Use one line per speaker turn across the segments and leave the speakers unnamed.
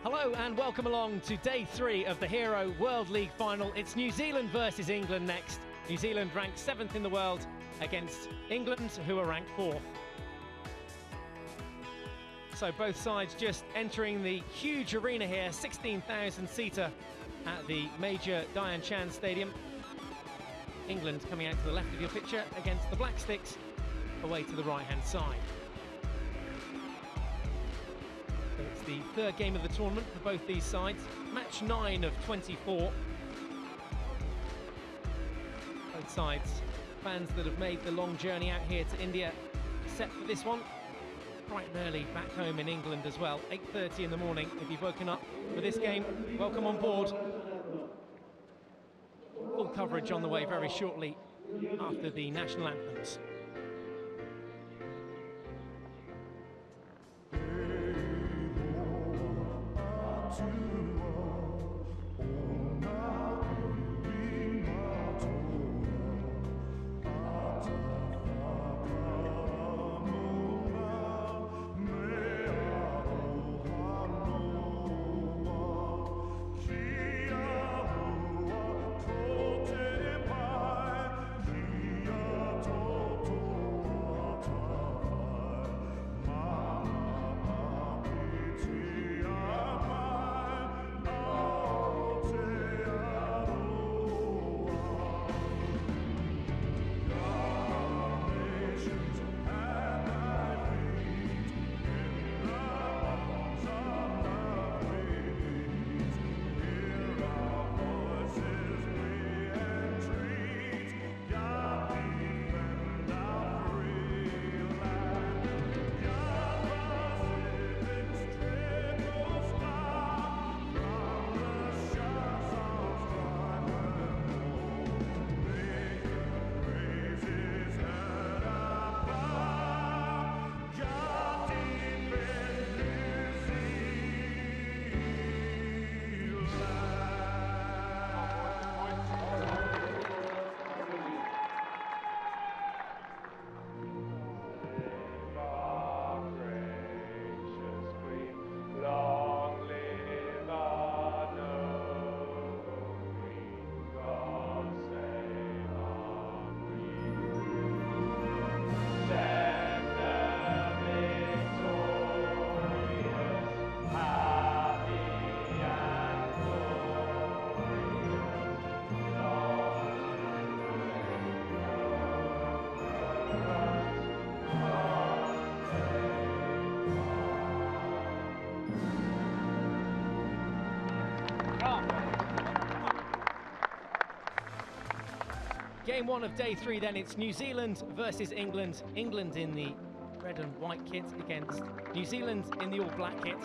Hello and welcome along to day 3 of the Hero World League final. It's New Zealand versus England next. New Zealand ranked 7th in the world against England, who are ranked 4th. So both sides just entering the huge arena here, 16,000-seater at the Major Diane Chan Stadium. England coming out to the left of your picture against the Black Sticks, away to the right-hand side. It's the third game of the tournament for both these sides. Match 9 of 24. Both sides, fans that have made the long journey out here to India, set for this one. Bright and early back home in England as well, 8:30 in the morning. If you've woken up for this game, welcome on board. Full coverage on the way very shortly after the national anthems. Game 1 of day 3 then, it's New Zealand versus England. England in the red and white kit against New Zealand in the all-black kit.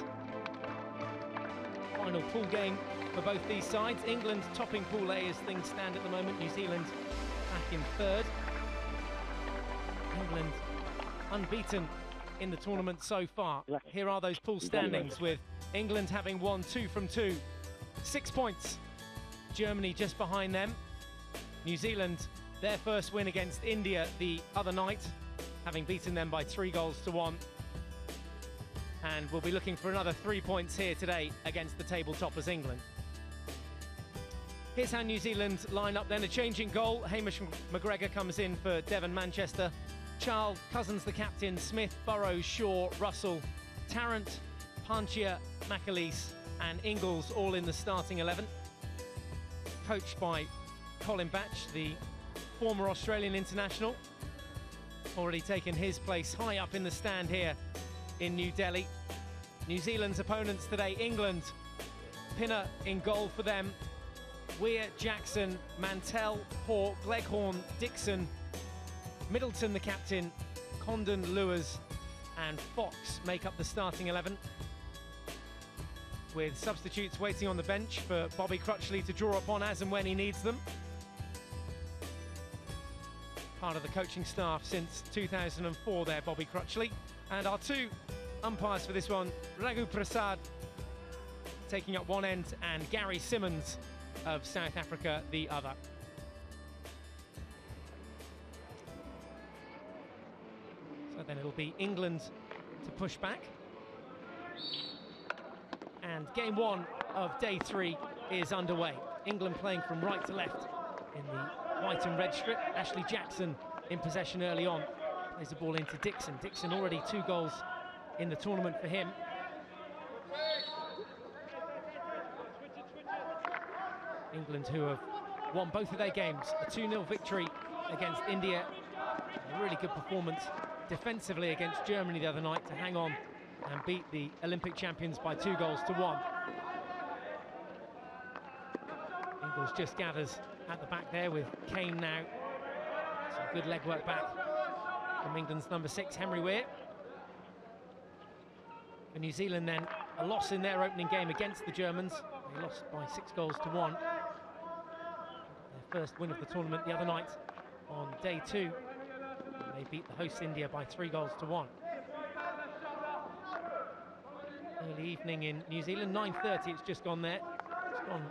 Final pool game for both these sides. England topping Pool A as things stand at the moment. New Zealand back in 3rd. England unbeaten in the tournament so far. Here are those pool standings, with England having won 2 from 2. 6 points. Germany just behind them. New Zealand, their first win against India the other night, having beaten them by 3-1. And we'll be looking for another 3 points here today against the table toppers England. Here's how New Zealand line up then. A change in goal. Hamish McGregor comes in for Devon Manchester. Charles Cousins the captain. Smith, Burrows, Shaw, Russell, Tarrant, Panchia, McAleese and Ingles all in the starting 11. Coached by Colin Batch, the former Australian international, already taken his place high up in the stand here in New Delhi. New Zealand's opponents today, England. Pinner in goal for them. Weir, Jackson, Mantell, Hawke, Gleghorn, Dixon, Middleton the captain, Condon, Lewis and Fox make up the starting 11, with substitutes waiting on the bench for Bobby Crutchley to draw upon as and when he needs them. Part of the coaching staff since 2004 there, Bobby Crutchley. And our 2 umpires for this one, Raghu Prasad taking up one end and Gary Simmons of South Africa the other. So then it'll be England to push back. And game one of day 3 is underway. England playing from right to left in the white and red strip. Ashley Jackson in possession early on. Plays the ball into Dixon. Dixon already 2 goals in the tournament for him. England, who have won both of their games, a 2-0 victory against India, a really good performance defensively against Germany the other night to hang on and beat the Olympic champions by 2 goals to 1. Ingles just gathers at the back there with Kane now. Some good leg work back from England's number 6, Henry Weir. For New Zealand then, a loss in their opening game against the Germans. They lost by 6 goals to 1. Their first win of the tournament the other night on day 2. And they beat the host India by 3 goals to 1. Early evening in New Zealand, 9:30 it's just gone there. It's gone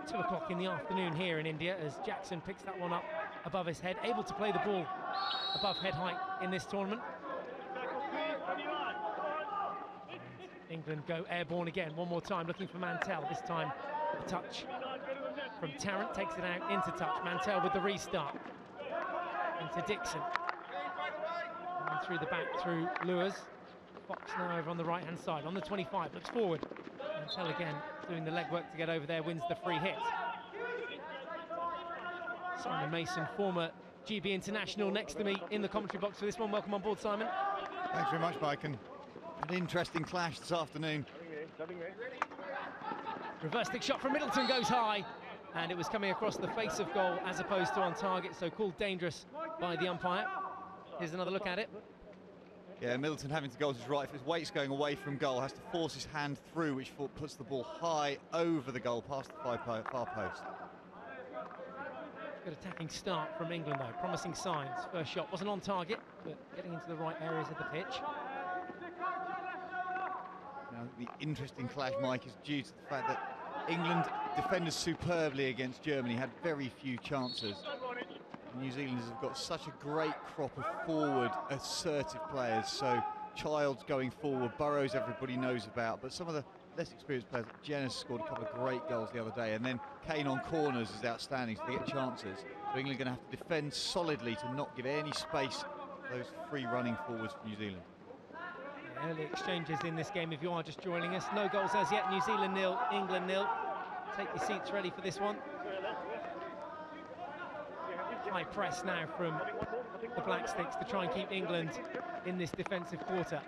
2 o'clock in the afternoon here in India as Jackson picks that one up above his head, able to play the ball above head height in this tournament. And England go airborne again, one more time, looking for Mantell. This time a touch from Tarrant, takes it out into touch. Mantell with the restart. Into Dixon. And through the back, through Lewis. Fox now over on the right-hand side, on the 25, looks forward. Mantell again doing the legwork to get over there, wins the free hit. Simon Mason, former GB international, next to me in the commentary box for this one. Welcome on board, Simon.
Thanks very much, Mike, and an interesting clash this afternoon.
Reverse stick shot from Middleton goes high, and it was coming across the face of goal as opposed to on target, so called dangerous by the umpire. Here's another look at it.
Yeah, Middleton having to go to his right. If his weight's going away from goal, has to force his hand through, which puts the ball high over the goal, past the far post.
Good attacking start from England though, promising signs. First shot wasn't on target, but getting into the right areas of the pitch.
Now, the interesting clash, Mike, is due to the fact that England defended superbly against Germany, had very few chances. New Zealanders have got such a great crop of forward, assertive players. So Childs going forward, Burrows everybody knows about, but some of the less experienced players, Jenner scored a couple of great goals the other day, and then Kane on corners is outstanding, so they get chances. So England are going to have to defend solidly to not give any space to those free running forwards for New Zealand.
Early exchanges in this game if you are just joining us. No goals as yet, New Zealand 0, England 0. Take your seats ready for this one. High press now from the Black Sticks to try and keep England in this defensive quarter.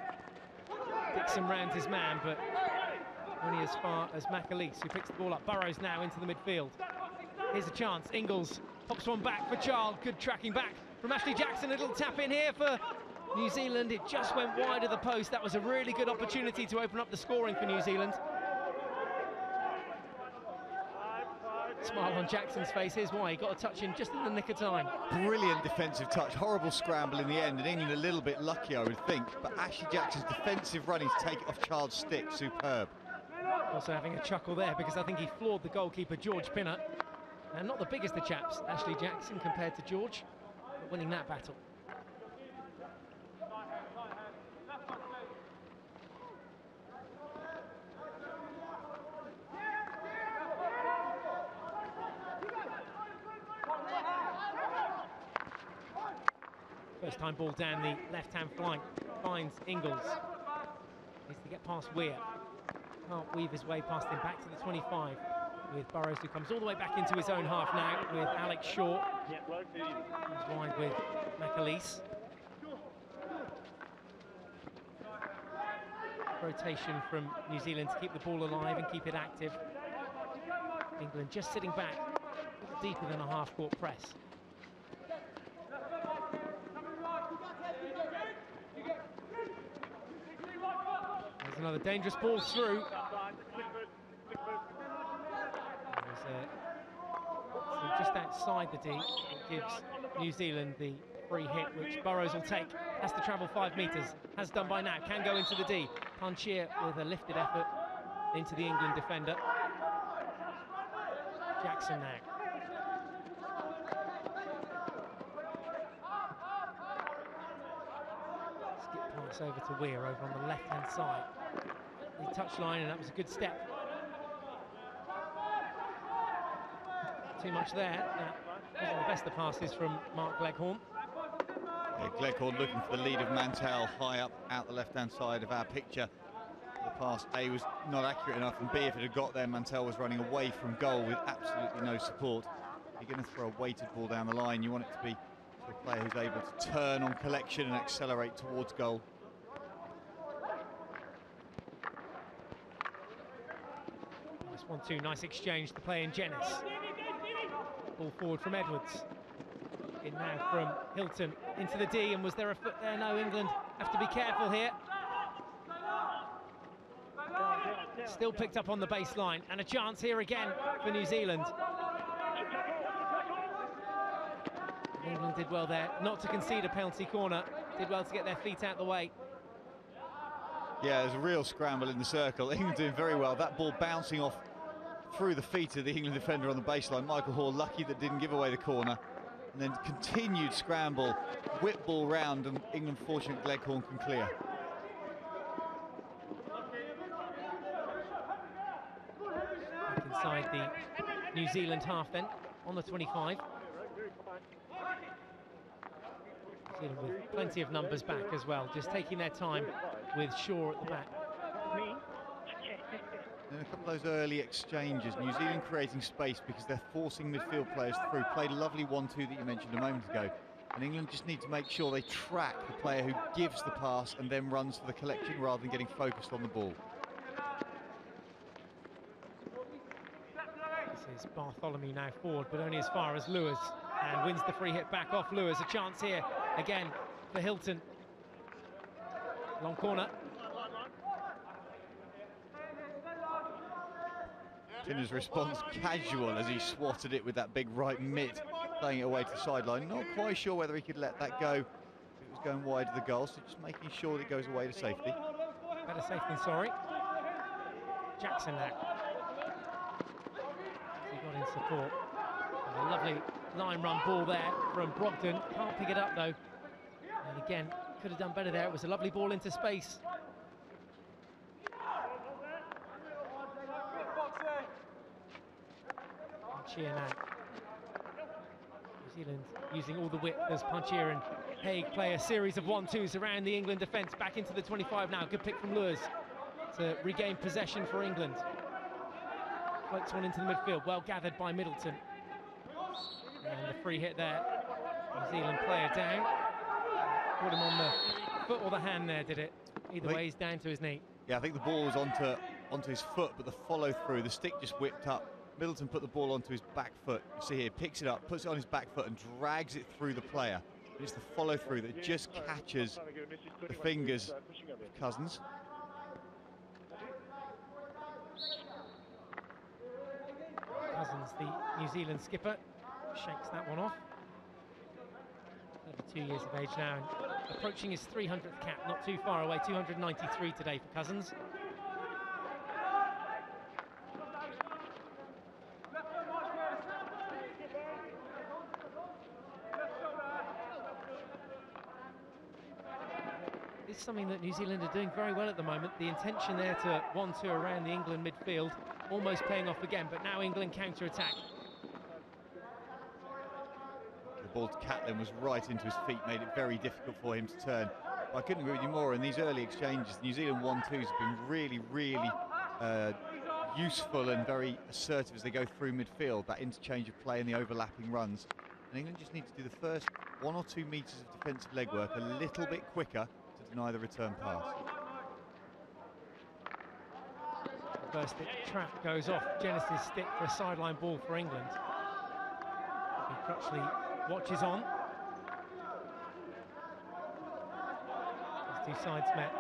Dixon rounds his man, but only as far as McAleese, who picks the ball up. Burrows now into the midfield. Here's a chance. Ingles pops one back for Child. Good tracking back from Ashley Jackson. A little tap in here for New Zealand. It just went wide of the post. That was a really good opportunity to open up the scoring for New Zealand. Smile on Jackson's face. Here's why. He got a touch in just in the nick of time.
Brilliant defensive touch. Horrible scramble in the end, and England a little bit lucky, I would think. But Ashley Jackson's defensive running to take it off Child's stick, superb.
Also having a chuckle there because I think he floored the goalkeeper, George Pinner. And not the biggest of chaps, Ashley Jackson, compared to George, but winning that battle. First time ball down the left-hand flank, finds Ingles. Needs to get past Weir. Can't weave his way past him back to the 25 with Burrows, who comes all the way back into his own half now with Alex Shaw. Comes wide with McAleese. Rotation from New Zealand to keep the ball alive and keep it active. England just sitting back, deeper than a half-court press. There's another dangerous ball through. Just outside the D, it gives New Zealand the free hit, which Burrows will take. Has to travel 5 metres, has done by now, can go into the D. Panchir with a lifted effort into the England defender. Jackson now. Skip pass over to Weir over on the left-hand side. the touchline, and that was a good step. Too much there. That wasn't the best of passes from Mark Gleghorn.
Yeah, Gleghorn looking for the lead of Mantell high up out the left-hand side of our picture. The pass, A, was not accurate enough, and B, if it had got there, Mantell was running away from goal with absolutely no support. If you're going to throw a weighted ball down the line, you want it to be to a player who's able to turn on collection and accelerate towards goal.
Nice 1-2, nice exchange to play in Jenis. Ball forward from Edwards. In now from Hilton into the D, and was there a foot there? No, England have to be careful here. Still picked up on the baseline, and a chance here again for New Zealand. England did well there not to concede a penalty corner, did well to get their feet out the way.
Yeah, there's a real scramble in the circle. England doing very well. That ball bouncing off through the feet of the England defender on the baseline. Michael Hall lucky that didn't give away the corner. And then continued scramble, whip ball round, and England fortunate Gleghorn can clear.
Back inside the New Zealand half then, on the 25. New Zealand with plenty of numbers back as well, just taking their time with Shaw at the back.
And a couple of those early exchanges, New Zealand creating space because they're forcing midfield players through. Played a lovely 1-2 that you mentioned a moment ago. And England just need to make sure they track the player who gives the pass and then runs for the collection rather than getting focused on the ball.
This is Bartholomew now forward, but only as far as Lewis, and wins the free hit back off Lewis. A chance here again for Hilton. Long corner.
Tinner's response casual as he swatted it with that big right mitt, playing it away to the sideline. Not quite sure whether he could let that go if it was going wide of the goal, so just making sure that it goes away to safety.
Better safe than sorry. Jackson now. He got in support. And a lovely line run ball there from Brogdon. Can't pick it up though. And again, could have done better there. It was a lovely ball into space. Panchia now. New Zealand using all the width as Panchia and Haig play a series of 1-2s around the England defence. Back into the 25 now. Good pick from Lewis to regain possession for England. Floats one into the midfield. Well gathered by Middleton. And the free hit there. New Zealand player down. Put him on the foot or the hand there, did it? Either way, he's down to his knee.
Yeah, I think the ball was onto his foot, but the follow through, the stick just whipped up. Middleton put the ball onto his back foot. You see here, picks it up, puts it on his back foot and drags it through the player. It's the follow through that just catches the fingers of Cousins.
Cousins, the New Zealand skipper, shakes that one off. 32 years of age now, and approaching his 300th cap, not too far away, 293 today for Cousins. It's something that New Zealand are doing very well at the moment. The intention there to 1-2 around the England midfield, almost paying off again, but now England counter-attack.
The ball to Catlin was right into his feet, made it very difficult for him to turn. I couldn't agree with you more. In these early exchanges, the New Zealand 1-2s have been really, really useful and very assertive as they go through midfield, that interchange of play and the overlapping runs. And England just need to do the first 1 or 2 metres of defensive legwork a little bit quicker to deny the return pass.
First trap goes off Jenis's stick for a sideline ball for England. Crutchley watches on. These two sides met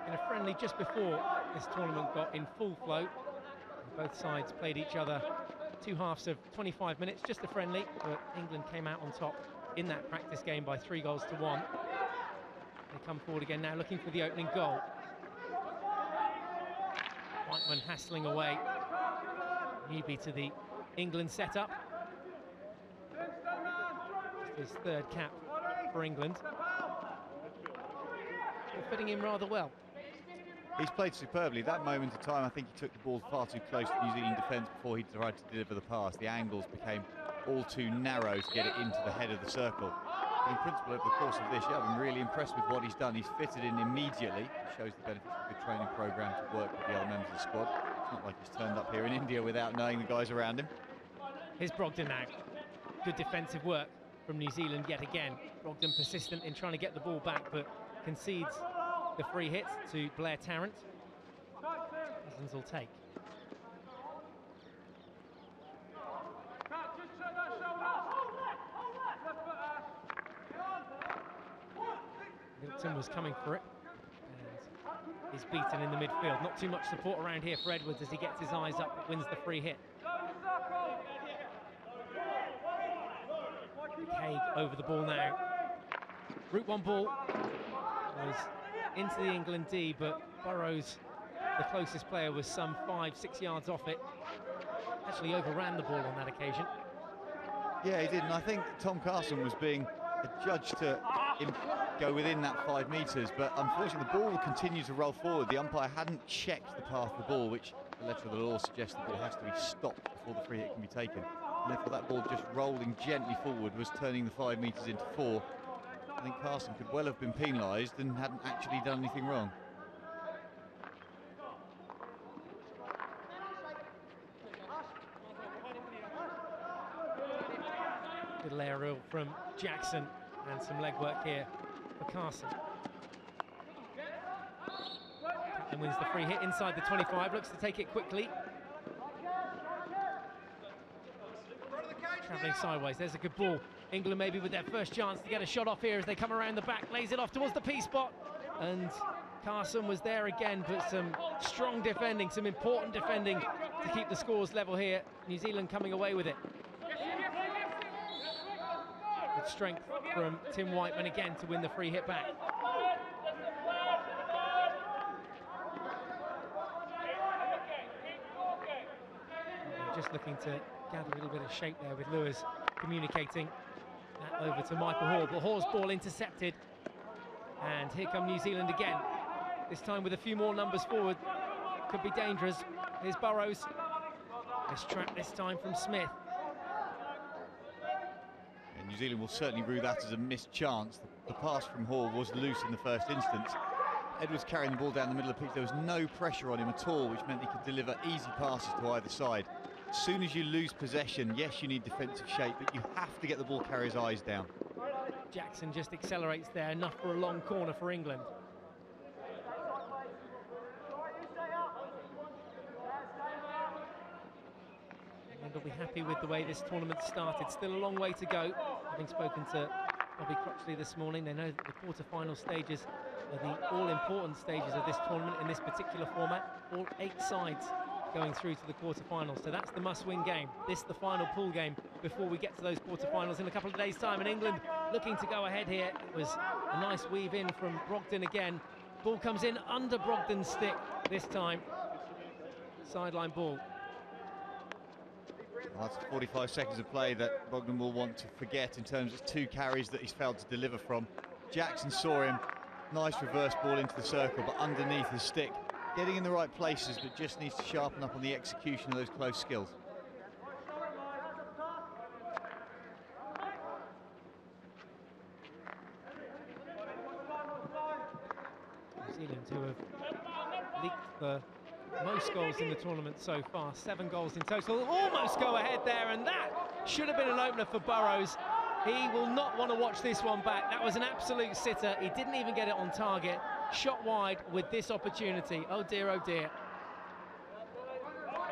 in a friendly just before this tournament got in full flow. Both sides played each other 2 halves of 25 minutes, just a friendly, but England came out on top in that practice game by 3-1. They come forward again now, looking for the opening goal. Whiteman hassling away. Newby to the England setup. His 3rd cap for England. They're fitting in rather well.
He's played superbly. That moment of time, I think he took the ball far too close to New Zealand defence before he tried to deliver the pass. The angles became all too narrow to get it into the head of the circle. But in principle, over the course of this, yeah, I've been really impressed with what he's done. He's fitted in immediately. It shows the benefits of a good training programme to work with the other members of the squad. It's not like he's turned up here in India without knowing the guys around him.
Here's Brogdon now. Good defensive work from New Zealand yet again. Brogdon persistent in trying to get the ball back, but concedes the free hit to Blair Tarrant. Cousins will take. Milton was coming for it and is beaten in the midfield. Not too much support around here for Edwards as he gets his eyes up, wins the free hit. Haig over the ball now. Route 1 ball was into the England D, but Burrows, the closest player, was some 5-6 yards off it. Actually overran the ball on that occasion.
Yeah, he did, and I think Tom Carson was being adjudged to go within that 5 metres, but unfortunately the ball will continue to roll forward. The umpire hadn't checked the path of the ball, which the letter of the law suggests the ball has to be stopped before the free hit can be taken. And therefore that ball just rolling gently forward was turning the 5 metres into 4. I think Carson could well have been penalised and hadn't actually done anything wrong.
Little aerial from Jackson and some legwork here for Carson. And wins the free hit inside the 25, looks to take it quickly. Travelling sideways, there's a good ball. England maybe with their first chance to get a shot off here as they come around the back, lays it off towards the P spot. And Carson was there again, but some strong defending, some important defending to keep the scores level here. New Zealand coming away with it. Good strength from Tim Whiteman again to win the free hit back. Just looking to gather a little bit of shape there with Lewis communicating that over to Michael Hall, but Hall's ball intercepted. And here come New Zealand again, this time with a few more numbers forward. Could be dangerous. Here's Burrows. This trap this time from Smith.
And New Zealand will certainly rue that as a missed chance. The pass from Hall was loose in the first instance. Edwards carrying the ball down the middle of the pitch. There was no pressure on him at all, which meant he could deliver easy passes to either side. As soon as you lose possession, yes, you need defensive shape, but you have to get the ball carrier's eyes down.
Jackson just accelerates there, enough for a long corner for England. England will be happy with the way this tournament started. Still a long way to go. Having spoken to Bobby Crotchley this morning, they know that the quarter-final stages are the all-important stages of this tournament in this particular format. All 8 sides going through to the quarter-finals, so that's the must-win game. This the final pool game before we get to those quarter-finals in a couple of days' time. And England looking to go ahead here. It was a nice weave in from Brogdon again. Ball comes in under Brogdon's stick this time. Sideline ball.
Well, that's 45 seconds of play that Brogdon will want to forget in terms of 2 carries that he's failed to deliver from. Jackson saw him. Nice reverse ball into the circle, but underneath his stick. Getting in the right places, but just needs to sharpen up on the execution of those close skills.
New Zealand, who have leaked the most goals in the tournament so far, 7 goals in total, almost go ahead there, and that should have been an opener for Burrows. He will not want to watch this one back. That was an absolute sitter. He didn't even get it on target. Shot wide with this opportunity. Oh dear, oh dear.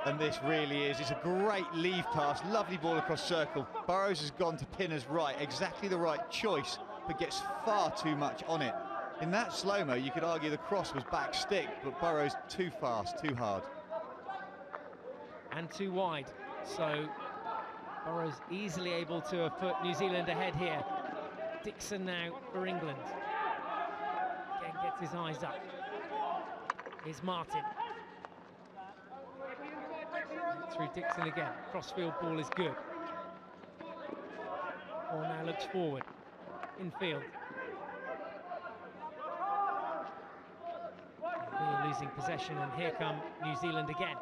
And this really is. It's a great leave pass. Lovely ball across circle. Burrows has gone to Pinner's right. Exactly the right choice, but gets far too much on it. In that slow-mo, you could argue the cross was back stick, but Burrows too fast, too hard.
And too wide. So Burrows easily able to have put New Zealand ahead here. Dixon now for England. Again gets his eyes up. Here's Martin. Through Dixon again. Crossfield ball is good. Ball now looks forward. Infield. Here losing possession, and here come New Zealand again.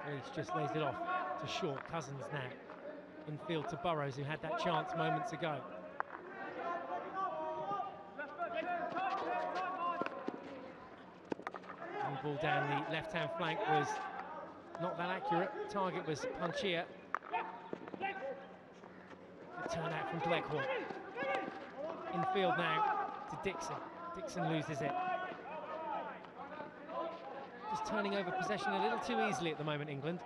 Reach just lays it off to Shaw. Cousins now infield to Burrows, who had that chance moments ago. New ball down the left-hand flank was not that accurate. Target was Panchia. Good turnout from Gleghorn. Infield now to Dixon. Dixon loses it. Just turning over possession a little too easily at the moment, England.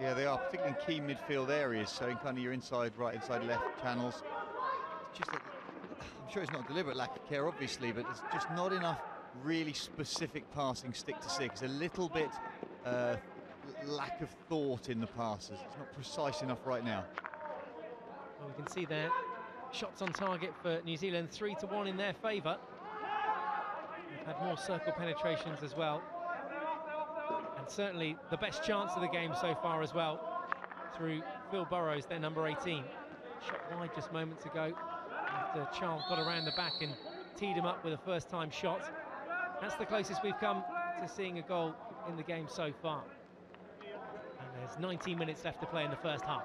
Yeah, they are, particularly in key midfield areas, so in kind of your inside, right, inside, left channels. It's just that, I'm sure it's not a deliberate lack of care, obviously, but there's just not enough really specific passing stick to stick. It's a little bit lack of thought in the passes. It's not precise enough right now.
Well, we can see there shots on target for New Zealand, 3-1 in their favour. They've had more circle penetrations as well, and certainly the best chance of the game so far as well, through Phil Burrows, their number 18. Shot wide just moments ago after Charles got around the back and teed him up with a first-time shot. That's the closest we've come to seeing a goal in the game so far. And there's 19 minutes left to play in the first half.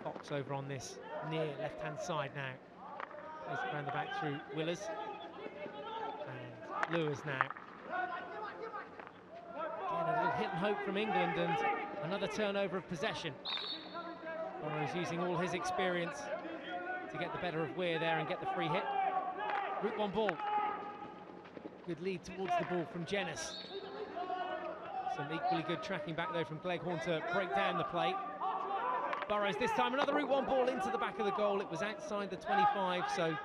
Fox over on this near left-hand side now. Plays it around the back through Willers. And Lewis now. Again, a little hit and hope from England, and another turnover of possession. Burrows using all his experience to get the better of Weir there and get the free hit. Route one ball. Good lead towards the ball from Jenas. Some equally good tracking back though from Gleghorn to break down the play. Burrows this time, another route one ball into the back of the goal. It was outside the 25, so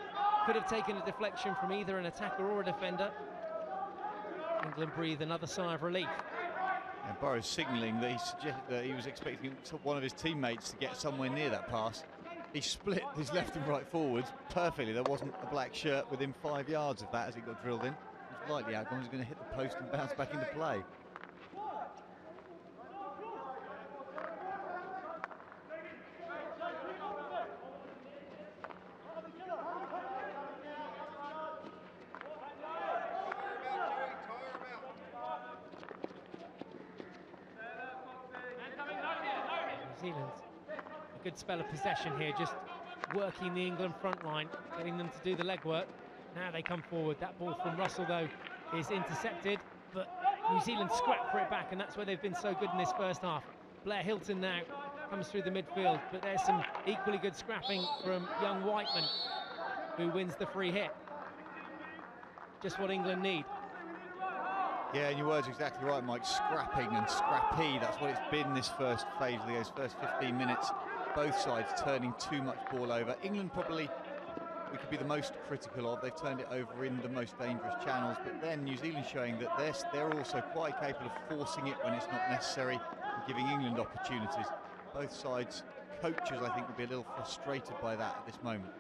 could have taken a deflection from either an attacker or a defender. England breathe another sigh of relief.
And Burrows signalling that he suggested that he was expecting one of his teammates to get somewhere near that pass. He split his left and right forwards perfectly. There wasn't a black shirt within 5 yards of that as it got drilled in. It was likely outcome. He was going to hit the post and bounce back into play.
New Zealand, a good spell of possession here, just working the England front line, getting them to do the legwork. Now they come forward. That ball from Russell, though, is intercepted, but New Zealand scrap for it back, and that's where they've been so good in this first half. Blair Hilton now comes through the midfield, but there's some equally good scrapping from young Whiteman, who wins the free hit. Just what England need.
Yeah, and your words are exactly right, Mike. Scrapping and scrappy, that's what it's been this first phase of those first 15 minutes. Both sides turning too much ball over. England probably, we could be the most critical of. They've turned it over in the most dangerous channels, but then New Zealand showing that they're also quite capable of forcing it when it's not necessary and giving England opportunities. Both sides, coaches, I think, would be a little frustrated by that at this moment.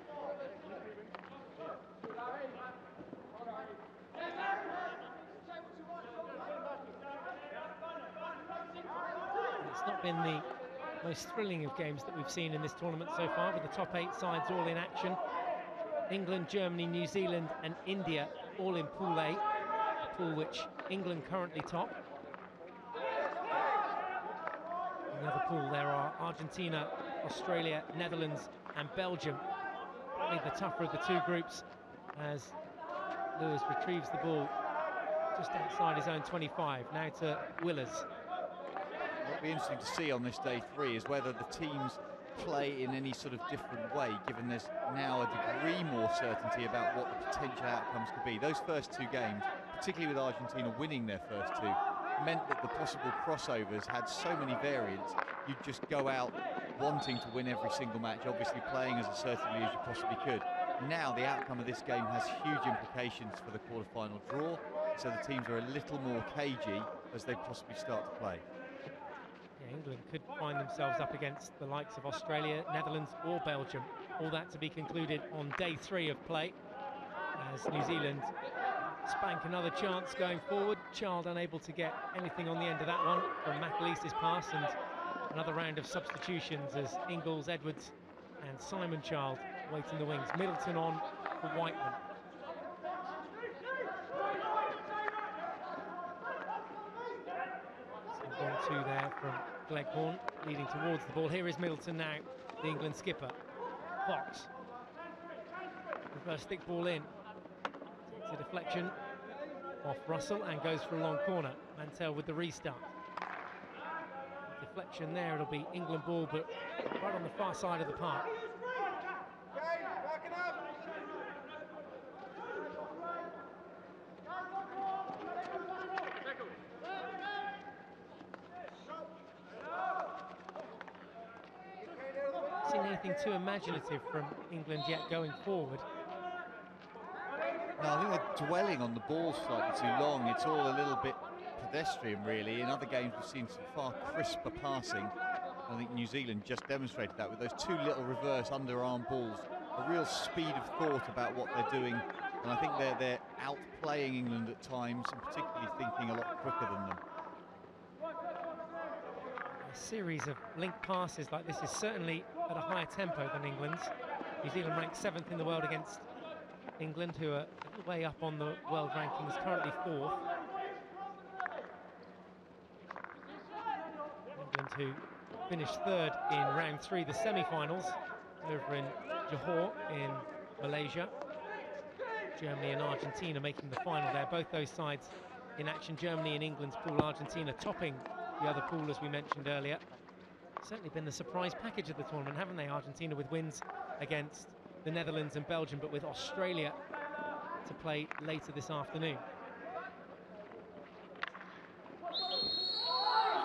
It's not been the most thrilling of games that we've seen in this tournament so far, with the top 8 sides all in action. England, Germany, New Zealand and India all in Pool A, a pool which England currently top. In the other pool there are Argentina, Australia, Netherlands and Belgium. Probably the tougher of the two groups, as Lewis retrieves the ball just outside his own 25, now to Willers.
What'll be interesting to see on this day 3 is whether the teams play in any sort of different way, given there's now a degree more certainty about what the potential outcomes could be. Those first 2 games, particularly with Argentina winning their first 2, meant that the possible crossovers had so many variants. You'd just go out wanting to win every single match, obviously playing as assertively as you possibly could. Now the outcome of this game has huge implications for the quarter-final draw, so the teams are a little more cagey as they possibly start to play.
Yeah, England could find themselves up against the likes of Australia, Netherlands or Belgium. All that to be concluded on day 3 of play, as New Zealand spank another chance going forward. Child unable to get anything on the end of that one from McAleester's pass, and another round of substitutions as Ingles, Edwards and Simon Child wait in the wings. Middleton on for Whiteman. So 1-2 there from Gleghorn, leading towards the ball. Here is Middleton now, the England skipper. Fox. Reverse stick ball in. Takes a deflection off Russell and goes for a long corner. Mantell with the restart. Deflection there, it'll be England ball, but right on the far side of the park. Seen anything too imaginative from England yet going forward.
No, I think they're dwelling on the ball slightly too long. It's all a little bit pedestrian, really. In other games, we've seen some far crisper passing. I think New Zealand just demonstrated that with those two little reverse underarm balls. A real speed of thought about what they're doing, and I think they're outplaying England at times, and particularly thinking a lot quicker than them.
A series of linked passes like this is certainly at a higher tempo than England's. New Zealand ranked 7th in the world against England, who are way up on the world rankings, currently 4th. England, who finished 3rd in round 3, the semi-finals, over in Johor in Malaysia. Germany and Argentina making the final there. Both those sides in action. Germany in England's pool, Argentina topping the other pool, as we mentioned earlier. Certainly been the surprise package of the tournament, haven't they? Argentina with wins against the Netherlands and Belgium, but with Australia to play later this afternoon.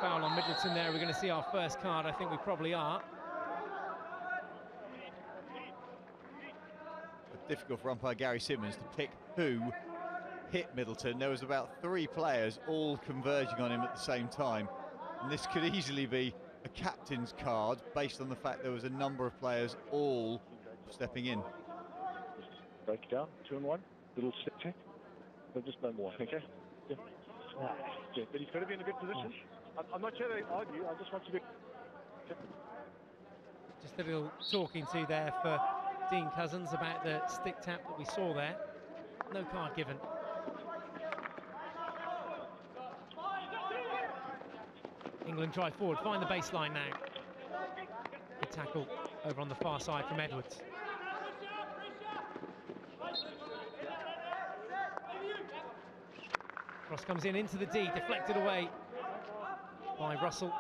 Foul on Middleton there. We're going to see our first card. I think we probably are.
Difficult for umpire Gary Simmons to pick who hit Middleton. There was about 3 players all converging on him at the same time, and this could easily be a captain's card based on the fact there was a number of players all stepping in.
Break it down, 2 and 1, little step check, but just no more, okay? Yeah. Yeah, but he's got to be in a good position. I'm not sure they argue, I just want you to... Okay.
Just a little talking to there for Dean Cousins about the stick tap that we saw there. No card given. England drive forward, find the baseline now. Good tackle over on the far side from Edwards. Cross comes in into the D, deflected away by Russell.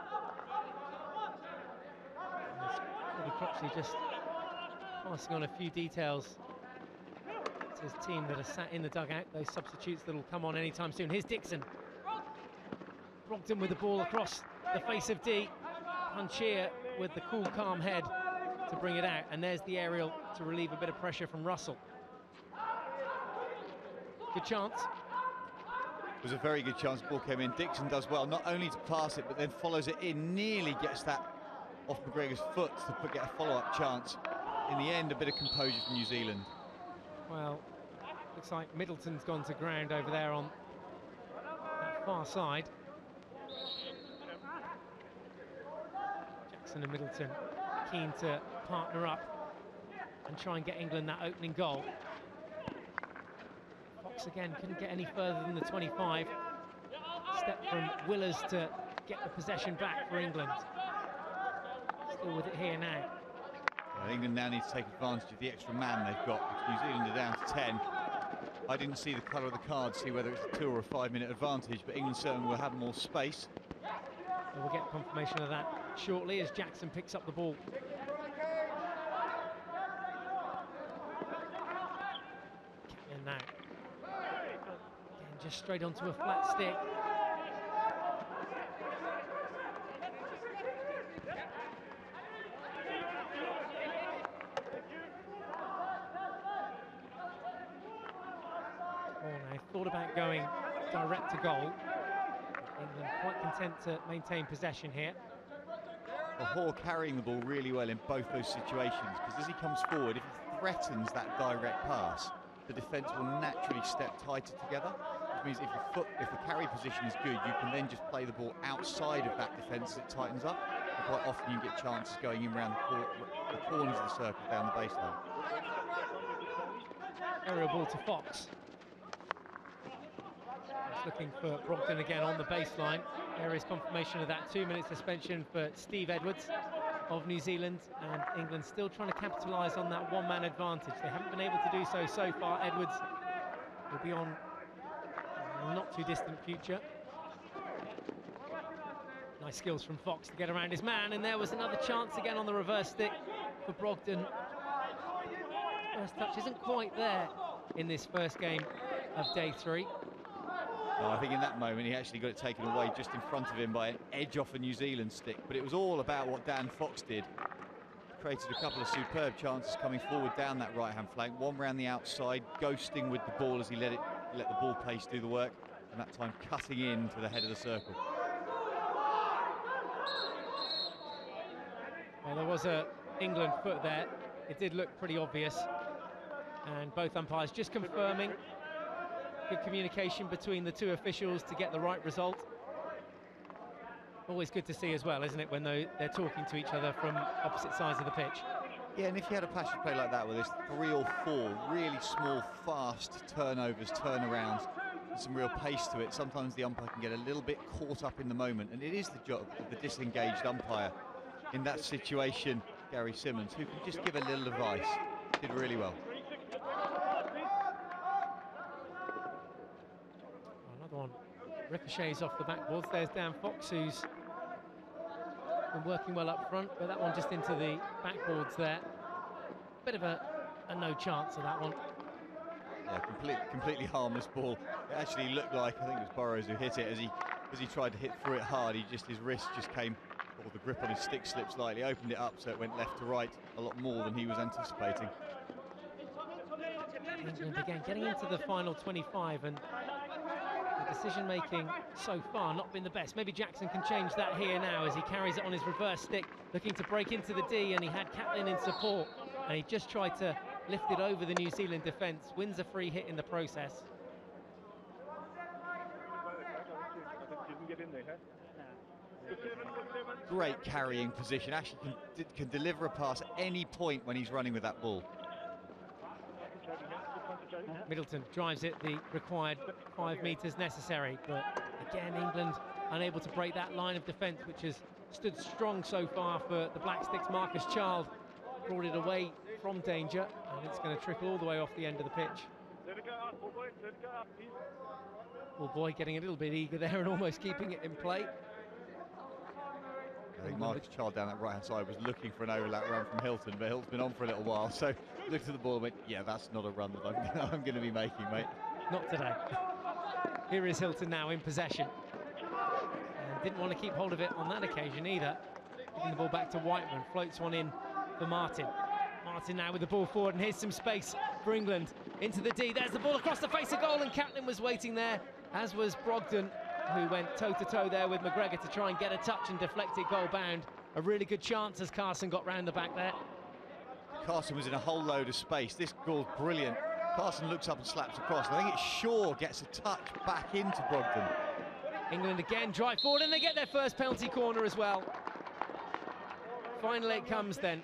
Bobby Crotchley just passing on a few details to his team that are sat in the dugout, those substitutes that will come on anytime soon. Here's Dixon. Brogdon with the ball across the face of D. Panchia with the cool, calm head to bring it out. And there's the aerial to relieve a bit of pressure from Russell. Good chance.
It was a very good chance. The ball came in. Dixon does well, not only to pass it, but then follows it in. Nearly gets that off McGregor's foot to get a follow-up chance. In the end, a bit of composure from New Zealand.
Well, looks like Middleton's gone to ground over there on that far side. Jackson and Middleton keen to partner up and try and get England that opening goal. Fox again couldn't get any further than the 25. Step from Willers to get the possession back for England. Still with it here now.
Well, England now need to take advantage of the extra man they've got, because New Zealand are down to 10. I didn't see the colour of the card, see whether it's a 2 or a 5 minute advantage, but England certainly will have more space.
And we'll get confirmation of that shortly as Jackson picks up the ball. Catlin now. Again, just straight onto a flat stick. Thought about going direct to goal. England quite content to maintain possession here.
Well, Hoare carrying the ball really well in both those situations, because as he comes forward, if he threatens that direct pass, the defence will naturally step tighter together. Which means if the carry position is good, you can then just play the ball outside of that defence as it tightens up. And quite often you get chances going in around the corners of the circle down the baseline.
Aerial ball to Fox. He's looking for Brogdon again on the baseline. There is confirmation of that 2-minute suspension for Steve Edwards of New Zealand, and England still trying to capitalise on that one-man advantage. They haven't been able to do so far. Edwards will be on in a not too distant future. Nice skills from Fox to get around his man, and there was another chance again on the reverse stick for Brogdon. First touch isn't quite there in this first game of day 3.
No, I think in that moment he actually got it taken away just in front of him by an edge off a New Zealand stick. But it was all about what Dan Fox did. Created a couple of superb chances coming forward down that right-hand flank. One round the outside, ghosting with the ball as he let the ball pace do the work. And that time cutting in to the head of the circle.
Well, there was a England foot there. It did look pretty obvious. And both umpires just confirming. Good communication between the two officials to get the right result. Always good to see as well, isn't it, when they're talking to each other from opposite sides of the pitch.
Yeah, and if you had a passage play like that where there's 3 or 4 really small, fast turnovers, turnarounds, and some real pace to it, sometimes the umpire can get a little bit caught up in the moment, and it is the job of the disengaged umpire in that situation, Gary Simmons, who can just give a little advice. Did really well.
Another one ricochets off the backboards. There's Dan Fox, who's been working well up front, but that one just into the backboards there. Bit of a no chance of that one.
Yeah, completely harmless ball. It actually looked like, I think it was Burrows who hit it as he tried to hit through it hard. His wrist just came, or the grip on his stick slipped slightly, opened it up so it went left to right a lot more than he was anticipating.
England again getting into the final 25, and the decision-making so far not been the best. Maybe Jackson can change that here now as he carries it on his reverse stick, looking to break into the D, and he had Catlin in support, and he just tried to lift it over the New Zealand defence. Wins a free hit in the process.
Great carrying position. Actually can deliver a pass at any point when he's running with that ball.
Middleton drives it the required 5 metres necessary, but again England unable to break that line of defence, which has stood strong so far for the Black Sticks. Marcus Child brought it away from danger, and it's going to trickle all the way off the end of the pitch. Well, boy, getting a little bit eager there and almost keeping it in play.
I think Marcus Child down that right-hand side was looking for an overlap run from Hilton, but Hilton's been on for a little while, so looked at the ball and went, yeah, that's not a run that I'm going to be making, mate.
Not today. Here is Hilton now in possession. And didn't want to keep hold of it on that occasion either. Giving the ball back to Whiteman, floats one in for Martin. Martin now with the ball forward, and here's some space for England into the D. There's the ball across the face of goal, and Catlin was waiting there, as was Brogdon, who went toe-to-toe there with McGregor to try and get a touch and deflect it goal bound. A really good chance as Carson got round the back there.
Carson was in a whole load of space. This goal's brilliant. Carson looks up and slaps across. I think it's Shaw gets a touch back into Brogdon.
England again drive forward, and they get their first penalty corner as well. Finally it comes then.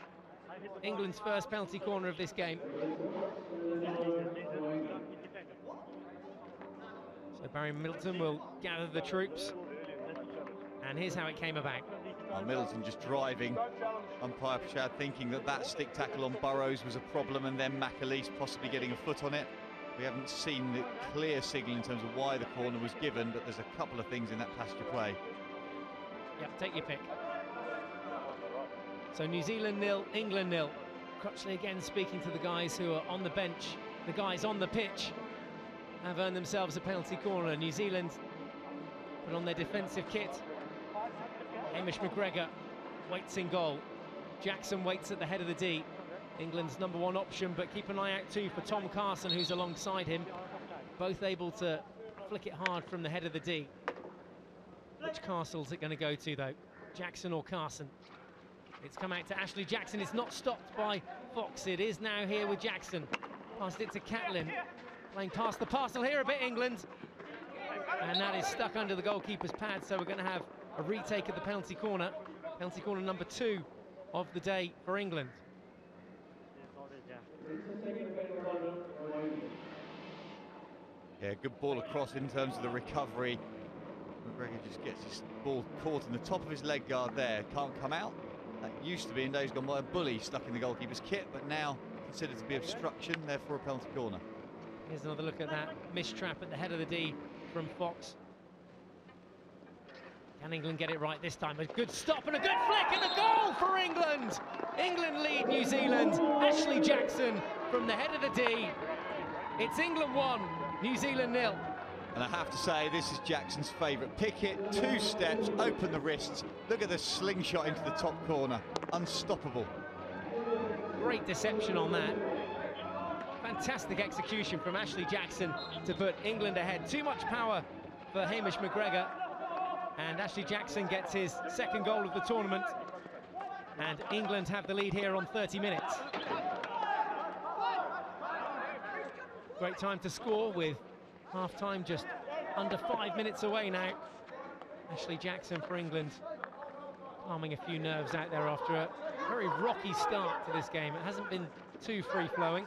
England's first penalty corner of this game. So Barry Middleton will gather the troops, and here's how it came about.
Middleton just driving. Umpire Prashad thinking that stick tackle on Burrows was a problem, and then McAleese possibly getting a foot on it. We haven't seen the clear signal in terms of why the corner was given, but there's a couple of things in that passage of play.
Yep, take your pick. So New Zealand 0, England 0. Crutchley again speaking to the guys who are on the bench. The guys on the pitch have earned themselves a penalty corner. New Zealand put on their defensive kit. Hamish McGregor waits in goal. Jackson waits at the head of the D. England's #1 option, but keep an eye out too for Tom Carson, who's alongside him. Both able to flick it hard from the head of the D. Which Castle's it going to go to though? Jackson or Carson? It's come out to Ashley Jackson. It's not stopped by Fox. It is now here with Jackson. Passed it to Catlin. Playing past the parcel here a bit, England. And that is stuck under the goalkeeper's pad, so we're going to have a retake of the penalty corner. Penalty corner number 2 of the day for England.
Yeah, good ball across in terms of the recovery. McGregor just gets his ball caught in the top of his leg guard there. Can't come out. That used to be in days gone by a bully stuck in the goalkeeper's kit, but now considered to be obstruction, therefore a penalty corner.
Here's another look at that missed trap at the head of the D from Fox. Can England get it right this time? A good stop and a good flick and a goal for England! England lead New Zealand. Ashley Jackson from the head of the D. It's England 1, New Zealand 0.
And I have to say, this is Jackson's favourite. Pick it, 2 steps, open the wrists. Look at the slingshot into the top corner. Unstoppable.
Great deception on that. Fantastic execution from Ashley Jackson to put England ahead. Too much power for Hamish McGregor. And Ashley Jackson gets his second goal of the tournament. And England have the lead here on 30 minutes. Great time to score with half-time just under 5 minutes away now. Ashley Jackson for England, calming a few nerves out there after a very rocky start to this game. It hasn't been too free-flowing.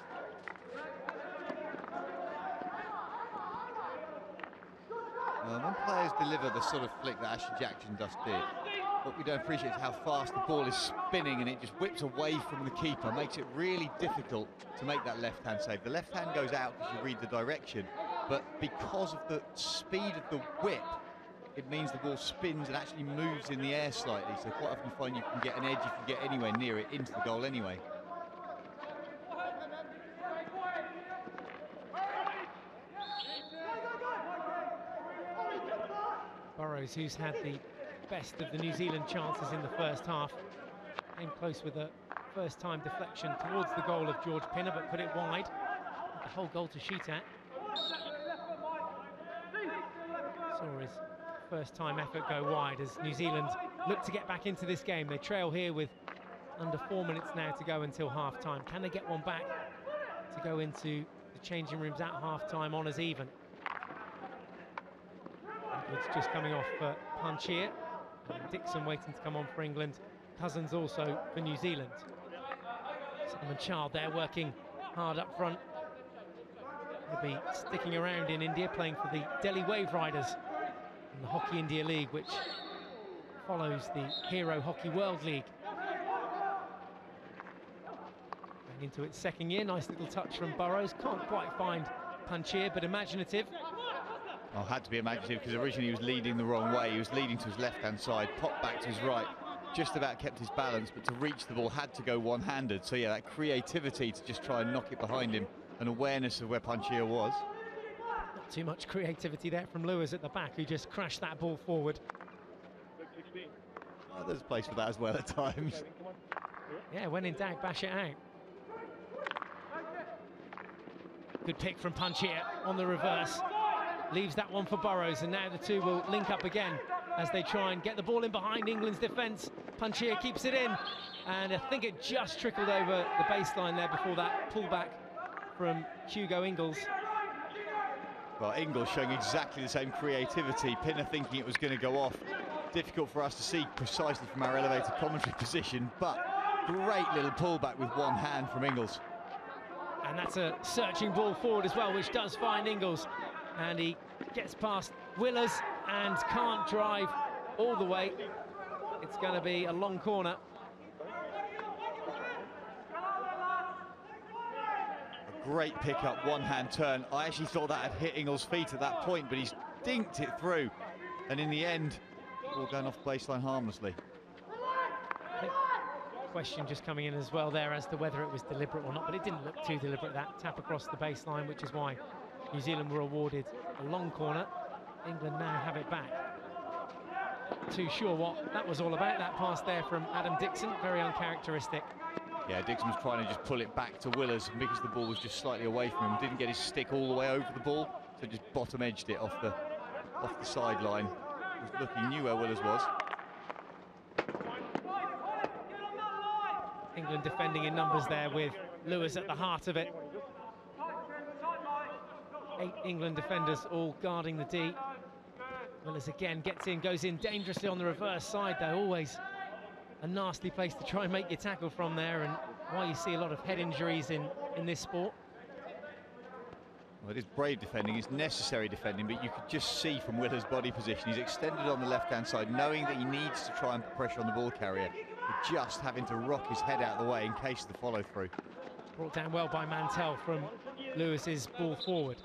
When players deliver the sort of flick that Ashley Jackson just did, what we don't appreciate is how fast the ball is spinning and it just whips away from the keeper, makes it really difficult to make that left-hand save. The left hand goes out because you read the direction, but because of the speed of the whip, it means the ball spins and actually moves in the air slightly, so quite often you find you can get an edge if you get anywhere near it into the goal anyway.
Burrows, who's had the best of the New Zealand chances in the first half, came close with a first-time deflection towards the goal of George Pinner, but put it wide. The whole goal to shoot at. Saw his first-time effort go wide as New Zealand look to get back into this game. They trail here with under 4 minutes now to go until half-time. Can they get one back to go into the changing rooms at half-time on as even? Edwards just coming off for Panchir. Dixon waiting to come on for England. Cousins also for New Zealand. Simon Child there working hard up front. He'll be sticking around in India, playing for the Delhi Wave Riders in the Hockey India League, which follows the Hero Hockey World League. And into its second year, nice little touch from Burrows. Can't quite find Panchir, but imaginative.
Oh, had to be imaginative because originally he was leading the wrong way. He was leading to his left-hand side, popped back to his right, just about kept his balance, but to reach the ball had to go one-handed. So yeah, that creativity to just try and knock it behind him, an awareness of where Panchir was.
Not too much creativity there from Lewis at the back, who just crashed that ball forward.
Oh, there's a place for that as well at times.
Yeah, when in doubt, bash it out. Good pick from Panchir on the reverse. Leaves that one for Burrows, and now the two will link up again as they try and get the ball in behind England's defence. Panchir keeps it in, and I think it just trickled over the baseline there before that pullback from Hugo Ingles.
Well, Ingles showing exactly the same creativity. Pinner thinking it was going to go off. Difficult for us to see precisely from our elevated commentary position, but great little pullback with one hand from Ingles.
And that's a searching ball forward as well, which does find Ingles. And he gets past Willers and can't drive all the way. It's going to be a long corner.
A great pickup, one-hand turn. I actually thought that had hit Ingles' feet at that point, but he's dinked it through. And in the end, all going off baseline harmlessly.
Question just coming in as well there as to whether it was deliberate or not, but it didn't look too deliberate, that tap across the baseline, which is why New Zealand were awarded a long corner. England now have it back. Not too sure what that was all about, that pass there from Adam Dixon, very uncharacteristic.
Yeah, Dixon was trying to just pull it back to Willers, and because the ball was just slightly away from him, didn't get his stick all the way over the ball, so just bottom edged it off the sideline. Was looking, knew where Willers was.
England defending in numbers there with Lewis at the heart of it. 8 England defenders all guarding the D. Willis again gets in, goes in dangerously on the reverse side though. Always a nasty place to try and make your tackle from there, and why you see a lot of head injuries in this sport.
Well, it is brave defending, it's necessary defending, but you could just see from Willer's body position, he's extended on the left-hand side, knowing that he needs to try and put pressure on the ball carrier, but just having to rock his head out of the way in case of the follow-through.
Brought down well by Mantell from Lewis's ball forward.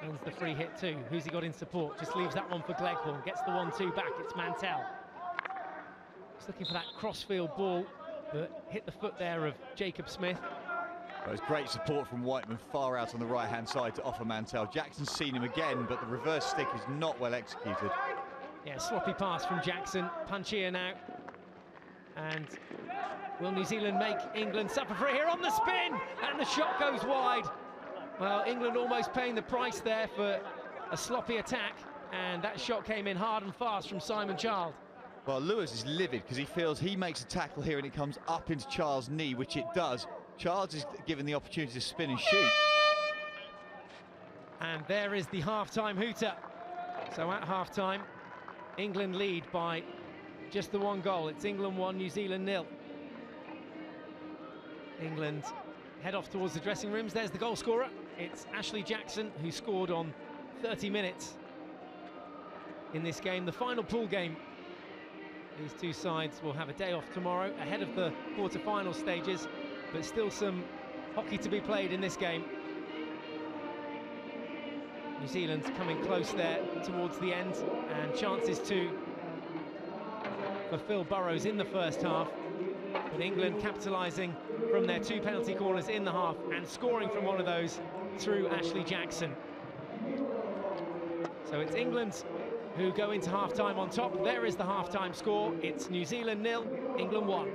Earns the free hit too. Who's he got in support? Just leaves that one for Gleghorn. Gets the 1-2 back. It's Mantell. He's looking for that crossfield ball, but hit the foot there of Jacob Smith.
Well, it's great support from Whiteman far out on the right-hand side to offer Mantell. Jackson's seen him again, but the reverse stick is not well executed.
Yeah, sloppy pass from Jackson. Punchier now. And will New Zealand make England suffer for it here on the spin? And the shot goes wide. Well, England almost paying the price there for a sloppy attack, and that shot came in hard and fast from Simon Child.
Well, Lewis is livid because he feels he makes a tackle here and it comes up into Child's knee, which it does. Child is given the opportunity to spin and shoot.
And there is the half-time hooter. So at half-time, England lead by just the 1 goal. It's England 1, New Zealand 0. England head off towards the dressing rooms. There's the goal scorer. It's Ashley Jackson, who scored on 30 minutes in this game, the final pool game. These two sides will have a day off tomorrow ahead of the quarter-final stages, but still some hockey to be played in this game. New Zealand's coming close there towards the end, and chances for Phil Burrows in the first half. But England capitalising from their 2 penalty corners in the half and scoring from one of those through Ashley Jackson. So it's England who go into half-time on top. There is the half-time score. It's New Zealand 0, England 1.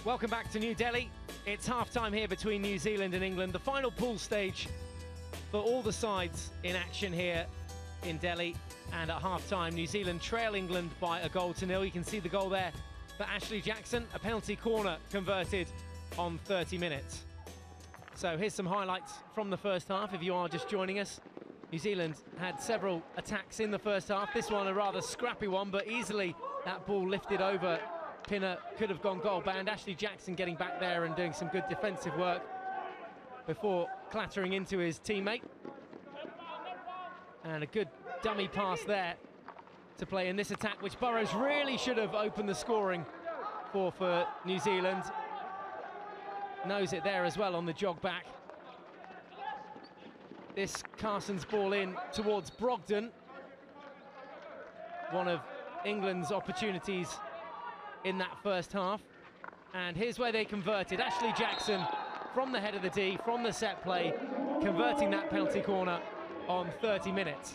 Welcome back to New Delhi. It's half-time here between New Zealand and England. The final pool stage for all the sides in action here in Delhi. And at half-time, New Zealand trail England by 1-0. You can see the goal there for Ashley Jackson, a penalty corner converted on 30 minutes. So here's some highlights from the first half if you are just joining us. New Zealand had several attacks in the first half. This one a rather scrappy one, but easily that ball lifted over Pinner, could have gone goal bound. Ashley Jackson getting back there and doing some good defensive work before clattering into his teammate. And a good dummy pass there to play in this attack, which Burrows really should have opened the scoring for New Zealand. Knows it there as well on the jog back. This Carson's ball in towards Brogdon. One of England's opportunities in that first half. And here's where they converted. Ashley Jackson from the head of the D, from the set play, converting that penalty corner on 30 minutes.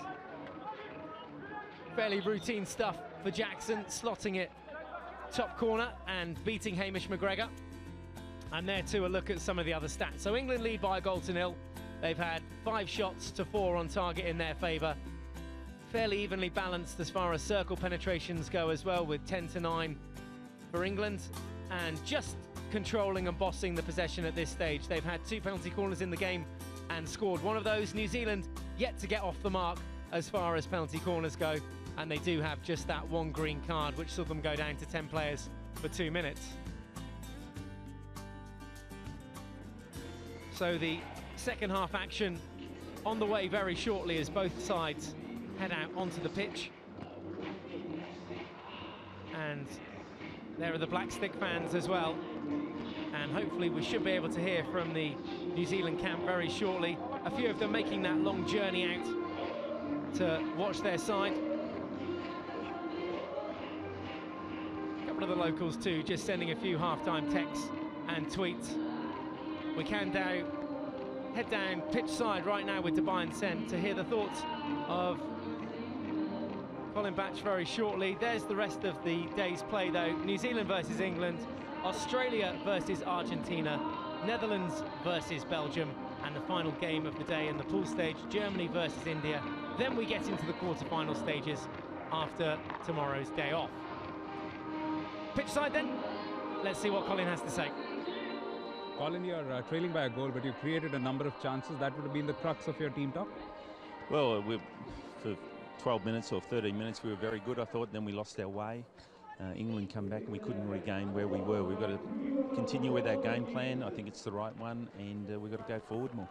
Fairly routine stuff for Jackson, slotting it top corner and beating Hamish McGregor. And there too a look at some of the other stats. So England lead by 1-0. They've had 5 shots to 4 on target in their favour. Fairly evenly balanced as far as circle penetrations go as well, with 10-9 for England, and just controlling and bossing the possession at this stage. They've had 2 penalty corners in the game and scored one of those. New Zealand yet to get off the mark as far as penalty corners go, and they do have just that 1 green card, which saw them go down to 10 players for 2 minutes. So the second half action on the way very shortly as both sides head out onto the pitch. And there are the Black Stick fans as well, and hopefully we should be able to hear from the New Zealand camp very shortly. A few of them making that long journey out to watch their side. A couple of the locals too, just sending a few half-time texts and tweets. We can now head down pitch side right now with Dubai and Sen to hear the thoughts of Colin Batch very shortly. There's the rest of the day's play though. New Zealand versus England, Australia versus Argentina, Netherlands versus Belgium, and the final game of the day in the pool stage, Germany versus India. Then we get into the quarter-final stages after tomorrow's day off. Pitch side then, let's see what Colin has to say.
Colin, you're trailing by a goal, but you created a number of chances. That would have been the crux of your team talk?
Well, for 12 minutes or 13 minutes, we were very good, I thought. Then we lost our way. England come back and we couldn't regain where we were. We've got to continue with our game plan. I think it's the right one, and we've got to go forward more.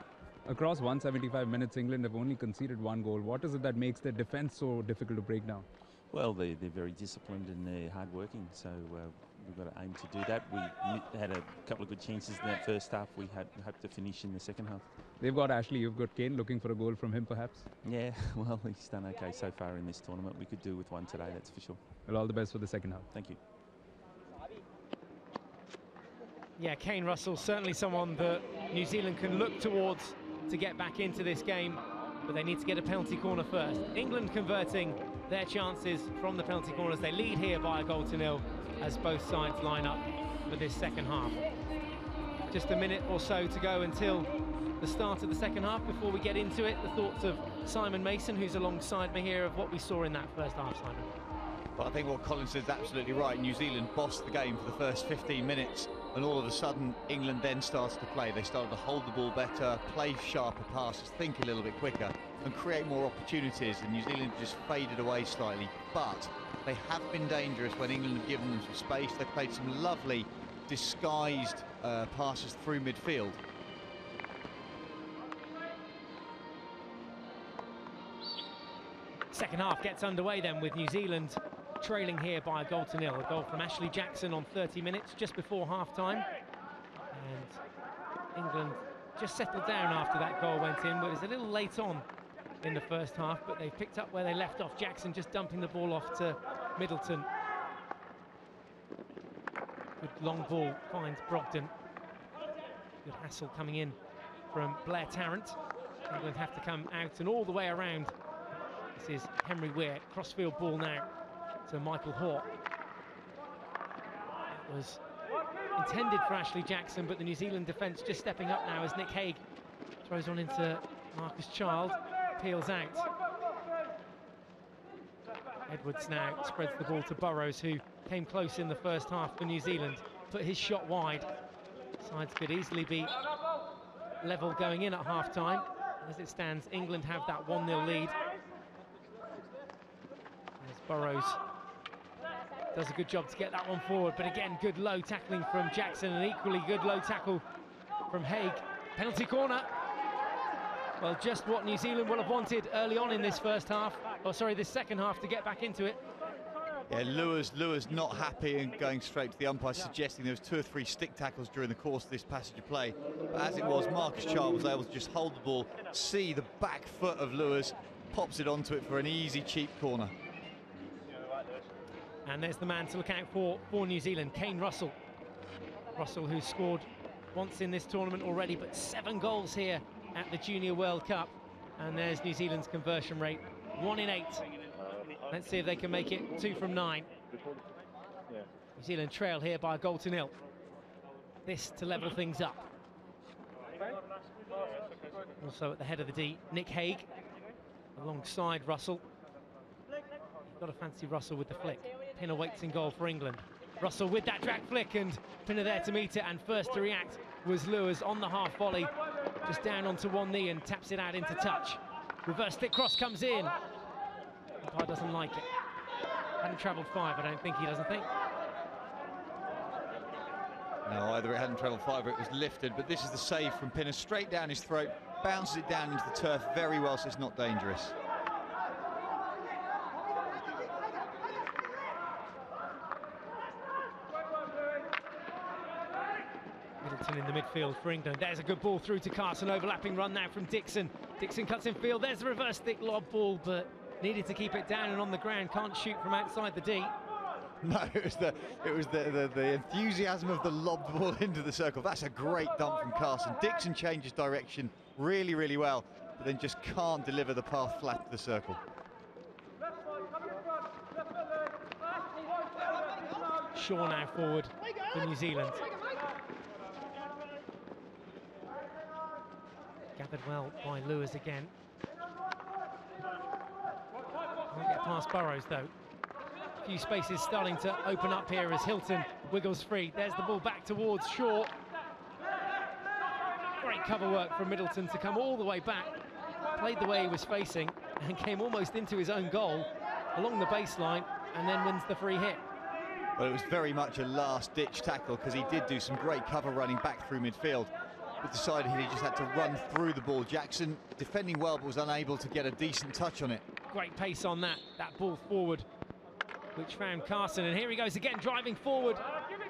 Across 175 minutes, England have only conceded 1 goal. What is it that makes their defence so difficult to break down?
Well, they're very disciplined and they're hard-working, so we've got to aim to do that. We had a couple of good chances in that first half. We hope to finish in the second half.
They've got Ashley, you've got Kane, looking for a goal from him perhaps?
Yeah, well, he's done okay so far in this tournament. We could do with one today, that's for sure.
Well, all the best for the second half.
Thank you.
Yeah, Kane Russell, certainly someone that New Zealand can look towards to get back into this game, but they need to get a penalty corner first. England converting their chances from the penalty corners. They lead here by 1-0 as both sides line up for this second half. Just a minute or so to go until the start of the second half. Before we get into it, the thoughts of Simon Mason, who's alongside me here, of what we saw in that first half, Simon.
But I think what Colin said is absolutely right. New Zealand bossed the game for the first 15 minutes, and all of a sudden England then started to play. They started to hold the ball better, play sharper passes, think a little bit quicker, and create more opportunities, and New Zealand just faded away slightly. But they have been dangerous when England have given them some space. They've played some lovely disguised passes through midfield.
Second half gets underway then with New Zealand trailing here by 1-0. A goal from Ashley Jackson on 30 minutes, just before half-time. And England just settled down after that goal went in, but it was a little late on in the first half, but they've picked up where they left off. Jackson just dumping the ball off to Middleton. Good long ball finds Brogdon. Good hassle coming in from Blair Tarrant. England have to come out and all the way around. This is Henry Weir, crossfield ball now to Michael Hort. That was intended for Ashley Jackson, but the New Zealand defence just stepping up now as Nick Hague throws on into Marcus Child, peels out. Edwards now spreads the ball to Burrows, who came close in the first half for New Zealand, put his shot wide. Sides could easily be level going in at half-time. As it stands, England have that 1-0 lead. As Burrows does a good job to get that one forward, but again, good low tackling from Jackson, and equally good low tackle from Hague. Penalty corner. Well, just what New Zealand would have wanted early on in this first half, or sorry, this second half, to get back into it.
Yeah, Lewis not happy and going straight to the umpire, suggesting there was 2 or 3 stick tackles during the course of this passage of play. But as it was, Marcus Child was able to just hold the ball, see the back foot of Lewis, pops it onto it for an easy, cheap corner.
And there's the man to look out for New Zealand, Kane Russell. Russell, who's scored once in this tournament already, but 7 goals here at the Junior World Cup. And there's New Zealand's conversion rate, 1 in 8. Let's see if they can make it 2 from 9. New Zealand trail here by a goal to 0. This to level things up. Also at the head of the D, Nick Hague, alongside Russell. Got to fancy Russell with the flick. Pinner waits in goal for England. Russell with that drag flick, and Pinner there to meet it, and first to react was Lewis on the half volley, just down onto one knee and taps it out into touch. Reverse thick cross comes in. Umpire doesn't like it. Hadn't travelled 5, I don't think he doesn't think.
No, either it hadn't travelled 5 or it was lifted, but this is the save from Pinner, straight down his throat, bounces it down into the turf very well, so it's not dangerous.
Middleton in the midfield for England. There's a good ball through to Carson, overlapping run now from Dixon. Dixon cuts in field, there's the reverse thick lob ball, but needed to keep it down and on the ground, can't shoot from outside the D.
No, it was the enthusiasm of the lobbed ball into the circle. That's a great dump from Carson. Dixon changes direction really, really well, but then just can't deliver the path flat to the circle.
Shaw now forward for New Zealand. Gathered well by Lewis again. Can't get past Burrows though. A few spaces starting to open up here as Hilton wiggles free. There's the ball back towards Shaw. Great cover work from Middleton to come all the way back. Played the way he was facing and came almost into his own goal along the baseline, and then wins the free hit.
Well, it was very much a last-ditch tackle because he did do some great cover running back through midfield, but decided he just had to run through the ball. Jackson defending well, but was unable to get a decent touch on it.
Great pace on that ball forward, which found Carson, and here he goes again, driving forward.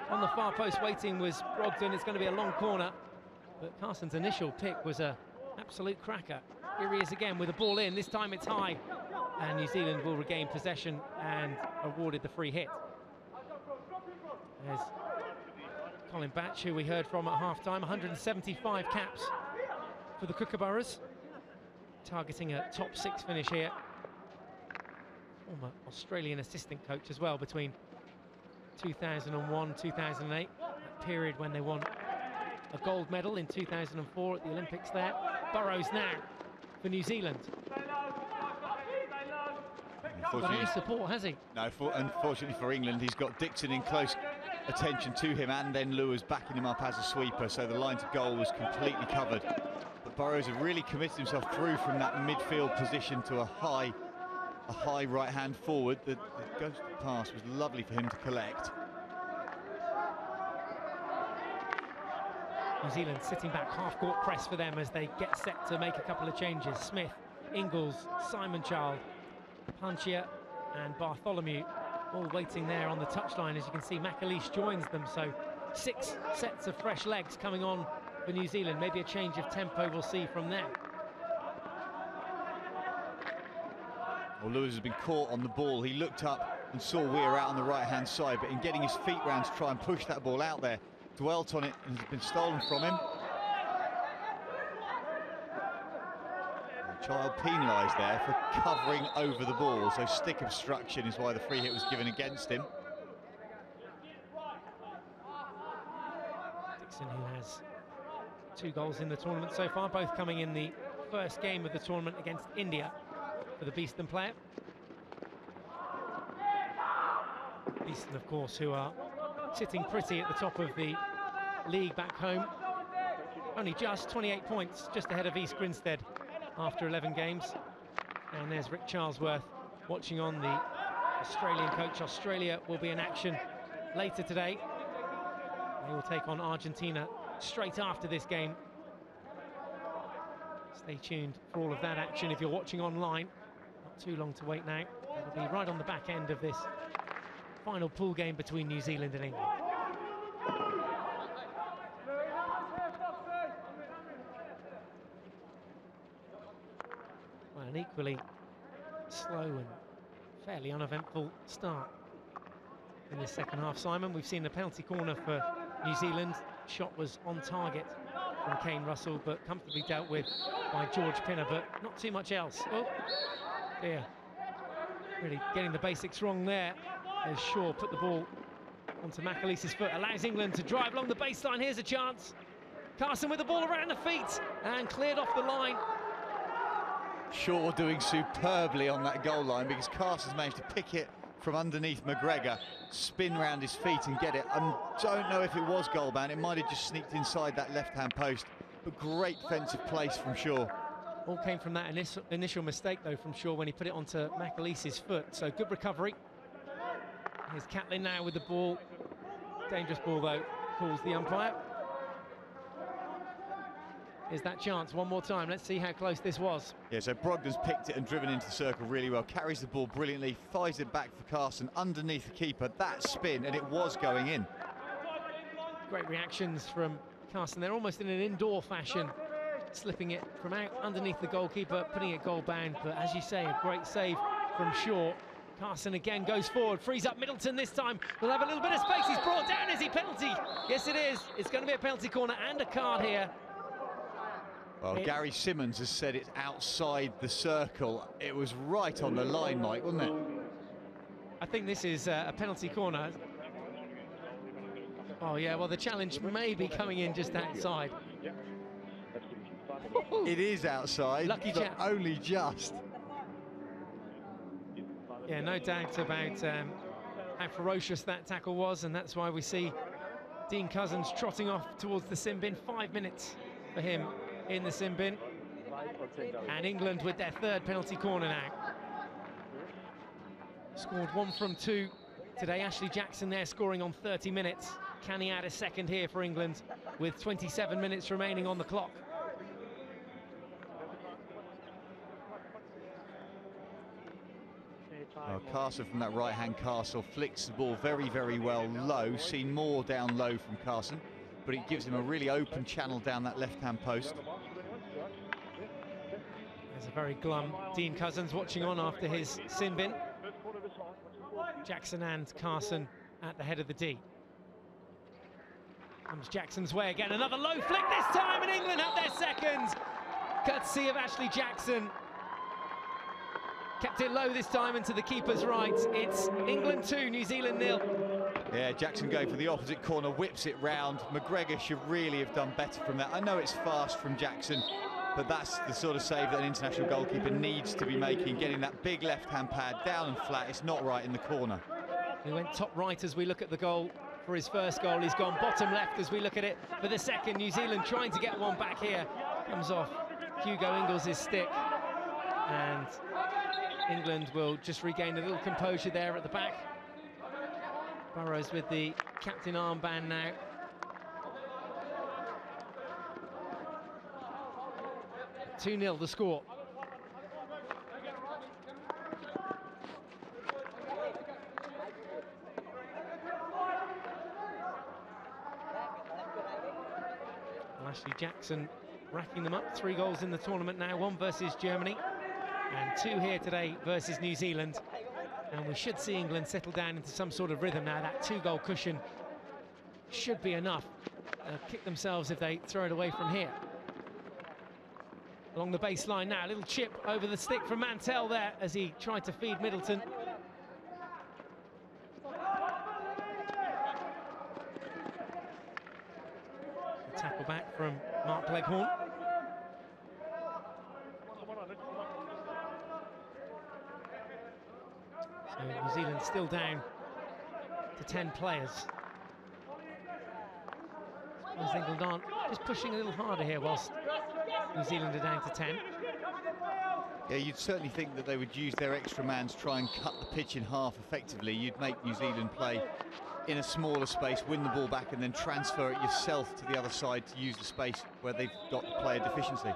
On the far post waiting was Brogdon. It's going to be a long corner, but Carson's initial pick was an absolute cracker. Here he is again with the ball in, this time it's high, and New Zealand will regain possession and awarded the free hit. There's Colin Batch, who we heard from at half-time, 175 caps for the Kookaburras, targeting a top 6 finish here. Former Australian assistant coach as well between 2001, 2008, that period when they won a gold medal in 2004 at the Olympics there. Burrows now for New Zealand. Got any support, has he?
No, unfortunately for England, he's got Dixon in close attention to him, and then Lewis backing him up as a sweeper, so the line to goal was completely covered. But Burrows had really committed himself through from that midfield position to a high right hand forward. The ghost pass was lovely for him to collect.
New Zealand sitting back, half-court press for them as they get set to make a couple of changes. Smith, Ingles, Simon Child, Panchia and Bartholomew all waiting there on the touchline. As you can see, McAleish joins them, so 6 sets of fresh legs coming on for New Zealand. Maybe a change of tempo we'll see from them.
Well, Lewis has been caught on the ball. He looked up and saw Weir out on the right-hand side, but in getting his feet round to try and push that ball out there, dwelt on it and has been stolen from him. Child penalised there for covering over the ball, so stick obstruction is why the free hit was given against him.
Jackson, who has 2 goals in the tournament so far, both coming in the first game of the tournament against India for the Beeston player. Beeston, of course, who are sitting pretty at the top of the league back home. Only just 28 points, just ahead of East Grinstead after 11 games. And there's Rick Charlesworth watching on, the Australian coach. Australia will be in action later today. They will take on Argentina straight after this game. Stay tuned for all of that action if you're watching online. Not too long to wait now. It'll be right on the back end of this final pool game between New Zealand and England. Well, an equally slow and fairly uneventful start in the second half, Simon. We've seen the penalty corner for New Zealand. Shot was on target from Kane Russell, but comfortably dealt with by George Pinner, but not too much else. Oh, dear. Really getting the basics wrong there, as Shaw put the ball onto McAleese's foot, allows England to drive along the baseline. Here's a chance. Carson with the ball around the feet and cleared off the line.
Shaw doing superbly on that goal line, because Carson's managed to pick it from underneath McGregor, spin round his feet and get it. I don't know if it was goal bound, it might have just sneaked inside that left-hand post, but great defensive place from Shaw.
All came from that initial mistake, though, from Shaw when he put it onto McAleese's foot. So good recovery. Here's Catlin now with the ball. Dangerous ball, though, calls the umpire. Here's that chance one more time. Let's see how close this was.
Yeah, so Brogdon's picked it and driven into the circle really well, carries the ball brilliantly, fires it back for Carson underneath the keeper. That spin, and it was going in.
Great reactions from Carson. They're almost in an indoor fashion, slipping it from out underneath the goalkeeper, putting it goal bound. But as you say, a great save from Shaw. Carson again goes forward, frees up Middleton this time. We'll have a little bit of space. He's brought down. Is he penalty? Yes, it is. It's going to be a penalty corner and a card here.
Well, Gary Simmons has said it's outside the circle. It was right on the line, Mike, wasn't it?
I think this is a penalty corner. Oh, yeah, well, the challenge may be coming in just outside.
It is outside,
Lucky
but
chap.
only just.
Yeah, no doubt about how ferocious that tackle was, and that's why we see Dean Cousins trotting off towards the sin bin. 5 minutes for him in the sin bin. And England with their third penalty corner now. Scored 1 from 2 today. Ashley Jackson there scoring on 30 minutes. Can he add a second here for England with 27 minutes remaining on the clock?
Well, Carson from that right-hand castle flicks the ball very, very well low. Seen more down low from Carson, but it gives him a really open channel down that left-hand post.
There's a very glum Dean Cousins watching on after his sin bin. Jackson and Carson at the head of the D. Comes Jackson's way again, another low flick this time, and England have their second. Courtesy of Ashley Jackson. Kept it low this time into the keeper's right. It's England 2, New Zealand 0.
Yeah, Jackson going for the opposite corner, whips it round. McGregor should really have done better from that. I know it's fast from Jackson, but that's the sort of save that an international goalkeeper needs to be making, getting that big left-hand pad down and flat. It's not right in the corner.
He went top right as we look at the goal for his first goal. He's gone bottom left as we look at it for the second. New Zealand trying to get one back here. Comes off Hugo Ingles' stick. And England will just regain a little composure there at the back. Burrows with the captain armband now. Two 2-0 the score. Ashley Jackson racking them up. 3 goals in the tournament now, 1 versus Germany and 2 here today versus New Zealand. And we should see England settle down into some sort of rhythm now. That 2-goal cushion should be enough. Kick themselves if they throw it away from here. Along the baseline now, a little chip over the stick from Mantell there as he tried to feed Middleton. tackle back from Mark Leghorn. So New Zealand still down to 10 players. I suppose England aren't just pushing a little harder here whilst New Zealand are down to 10.
Yeah, you'd certainly think that they would use their extra man to try and cut the pitch in half effectively. You'd make New Zealand play in a smaller space, win the ball back and then transfer it yourself to the other side to use the space where they've got the player deficiency.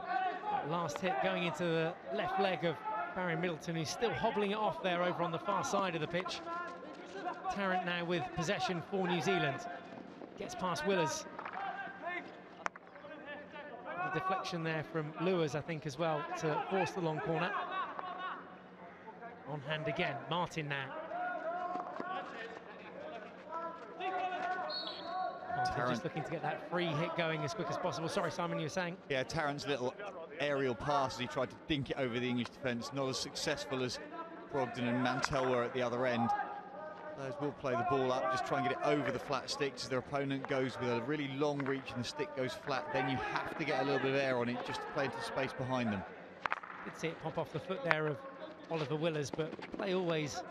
That last hit going into the left leg of Barry Middleton, who's still hobbling it off there over on the far side of the pitch. Tarrant now with possession for New Zealand. Gets past Willers. The deflection there from Lewis, I think, as well, to force the long corner. On hand again, Martin now. Martin just looking to get that free hit going as quick as possible. Sorry, Simon, you were saying?
Yeah, Tarrant's little aerial pass as he tried to dink it over the English defence, not as successful as Brogdon and Mantell were at the other end. Players will play the ball up, just try and get it over the flat sticks as their opponent goes with a really long reach and the stick goes flat. Then you have to get a little bit of air on it just to play into space behind them.
Did see it pop off the foot there of Oliver Willers, but play always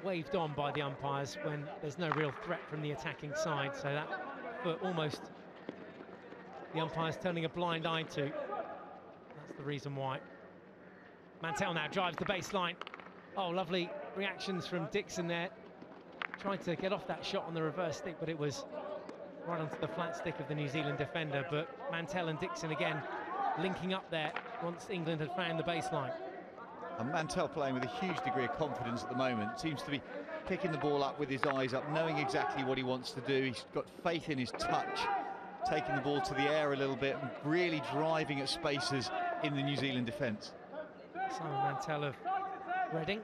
waved on by the umpires when there's no real threat from the attacking side. So that foot almost the umpires turning a blind eye to. That's the reason why. Mantell now drives the baseline. Oh, lovely reactions from Dixon there. Tried to get off that shot on the reverse stick, but it was right onto the flat stick of the New Zealand defender. But Mantell and Dixon again linking up there once England had found the baseline.
And Mantell playing with a huge degree of confidence at the moment. Seems to be picking the ball up with his eyes up, knowing exactly what he wants to do. He's got faith in his touch, taking the ball to the air a little bit and really driving at spaces in the New Zealand defence.
Simon Mantell of Reading.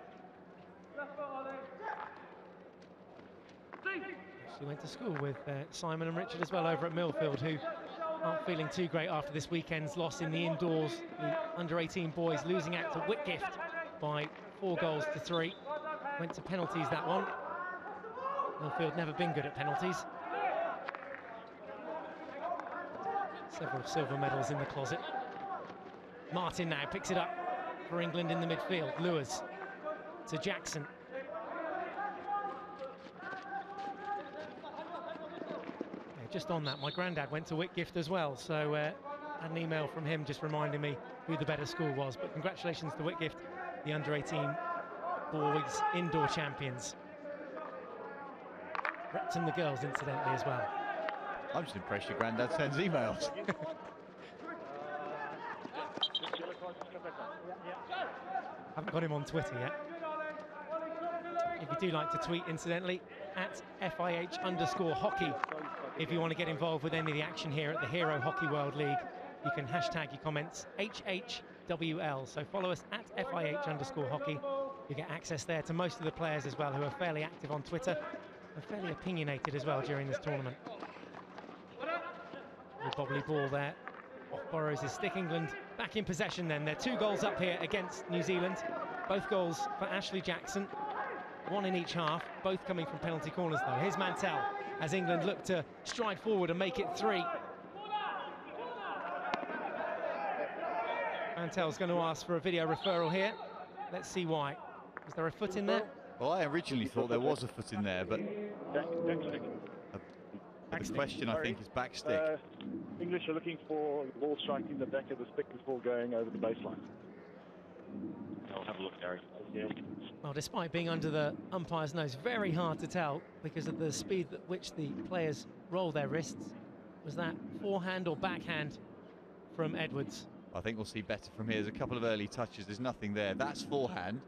She went to school with Simon and Richard as well over at Millfield, who aren't feeling too great after this weekend's loss in the indoors. The under-18 boys losing out to Whitgift by 4-3. Went to penalties, that one. Millfield never been good at penalties. Several silver medals in the closet. Martin now picks it up for England in the midfield. Lewis to Jackson. Just on that, my granddad went to Whitgift as well, so I had an email from him just reminding me who the better school was. But congratulations to Whitgift, the under-18 boys indoor champions. Repton the girls, incidentally, as well.
I'm just impressed your granddad sends emails.
Haven't got him on Twitter yet. If you do like to tweet, incidentally, at FIH_hockey. If you want to get involved with any of the action here at the Hero Hockey World League, you can hashtag your comments HHWL. So follow us at FIH_hockey. You get access there to most of the players as well, who are fairly active on Twitter and fairly opinionated as well during this tournament. The bobbly ball there off Burrows' stick. England back in possession then. They're 2 goals up here against New Zealand. Both goals for Ashley Jackson. 1 in each half, both coming from penalty corners though. Here's Mantell as England look to stride forward and make it 3. Mantell's going to ask for a video referral here. Let's see why. Is there a foot in there?
Well, I originally thought there was a foot in there, but the question, I think, is back stick.
English are looking for the ball striking the back of the stick before going over the baseline. I'll have a look, Gary. Yeah.
Well, despite being under the umpire's nose, very hard to tell because of the speed at which the players roll their wrists. Was that forehand or backhand from Edwards?
I think we'll see better from here. There's a couple of early touches. There's nothing there. That's forehand.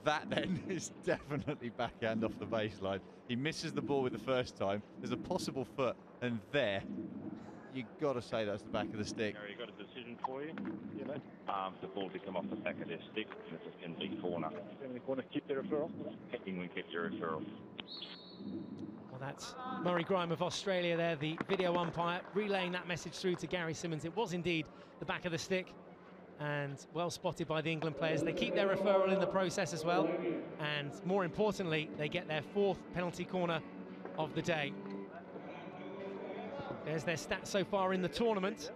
That then is definitely backhand off the baseline. He misses the ball with the first time. There's a possible foot, and there, you've got to say that's the back of the stick.
Gary, got a decision for you. You know, the ball to come off the back of their stick, and it's in the corner.
In the corner, keep the referral.
England kept your referral.
Well, that's Murray Grime of Australia there, the video umpire, relaying that message through to Gary Simmons. It was indeed the back of the stick, and well spotted by the England players. They keep their referral in the process as well, and more importantly, they get their 4th penalty corner of the day. There's their stats so far in the tournament.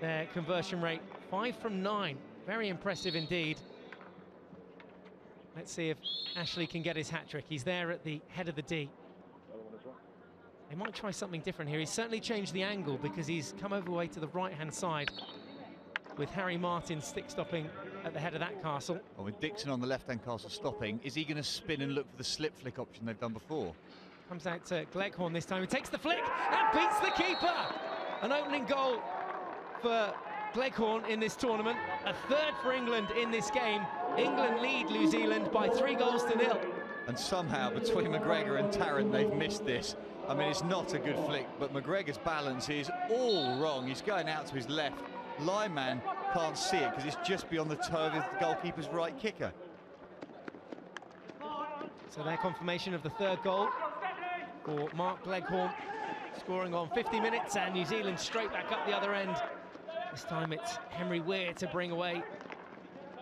Their conversion rate, 5 from 9. Very impressive indeed. Let's see if Ashley can get his hat-trick. He's there at the head of the D. They might try something different here. He's certainly changed the angle because he's come over way to the right-hand side with Harry Martin stick-stopping at the head of that castle.
Well, with Dixon on the left-hand castle stopping, is he going to spin and look for the slip flick option they've done before?
Comes out to Gleghorn this time. He takes the flick and beats the keeper. An opening goal for Gleghorn in this tournament. A third for England in this game. England lead New Zealand by 3-0.
And somehow, between McGregor and Tarrant, they've missed this. I mean, it's not a good flick, but McGregor's balance is all wrong. He's going out to his left. Lineman can't see it because it's just beyond the toe of the goalkeeper's right kicker.
So their confirmation of the third goal for Mark Gleghorn, scoring on 50 minutes, and New Zealand straight back up the other end. This time it's Henry Weir to bring away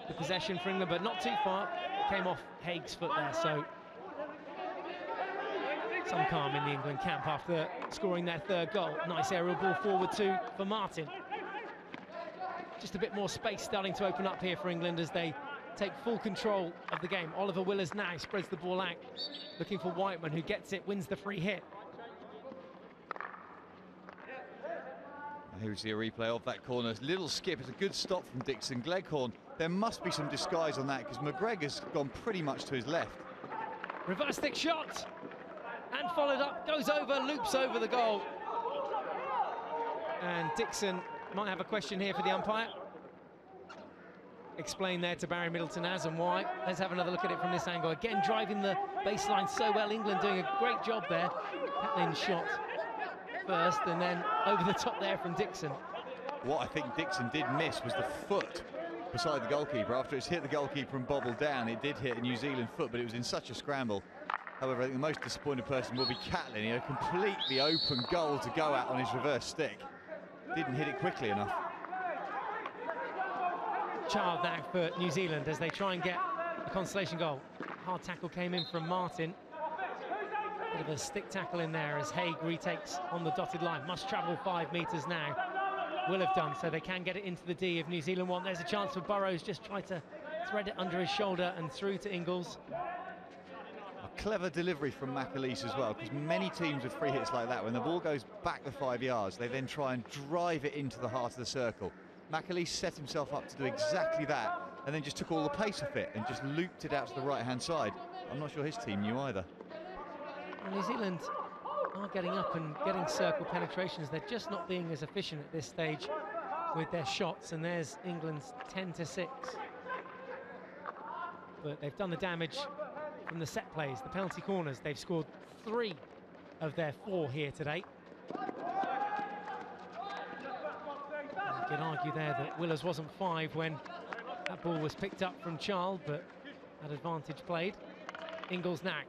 the possession for England, but not too far. It came off Haig's foot there, so some calm in the England camp after scoring their third goal. Nice aerial ball forward too for Martin. Just a bit more space starting to open up here for England as they take full control of the game. Oliver Willers now spreads the ball out, looking for Whiteman, who gets it, wins the free hit.
Here's the replay of that corner. Little skip. It's a good stop from Dixon. Gleghorn, there must be some disguise on that because McGregor's gone pretty much to his left.
Reverse stick shot and followed up, goes over, loops over the goal. And Dixon might have a question here for the umpire. Explain there to Barry Middleton as and why. Let's have another look at it from this angle. Again, driving the baseline so well. England doing a great job there. Patlin shot first and then over the top there from Dixon.
What I think Dixon did miss was the foot beside the goalkeeper. After it's hit the goalkeeper and bobbled down, it did hit a New Zealand foot, but it was in such a scramble. However, I think the most disappointed person will be Catlin. He had a completely open goal to go at on his reverse stick. Didn't hit it quickly enough.
Child now for New Zealand as they try and get a consolation goal. Hard tackle came in from Martin. Bit of a stick tackle in there as Haig retakes on the dotted line. Must travel 5 metres now. Will have done, so they can get it into the D if New Zealand want. There's a chance for Burrows, just try to thread it under his shoulder and through to Ingles.
A clever delivery from McAleese as well, because many teams with free hits like that, when the ball goes back the 5 yards, they then try and drive it into the heart of the circle. McAleese set himself up to do exactly that, and then just took all the pace off it and just looped it out to the right-hand side. I'm not sure his team knew either.
Well, New Zealand are getting up and getting circle penetrations. They're just not being as efficient at this stage with their shots, and there's England's 10-6. But they've done the damage from the set plays, the penalty corners. They've scored 3 of their 4 here today. You can argue there that Willers wasn't 5 when that ball was picked up from Child, but that advantage played. Ingles now.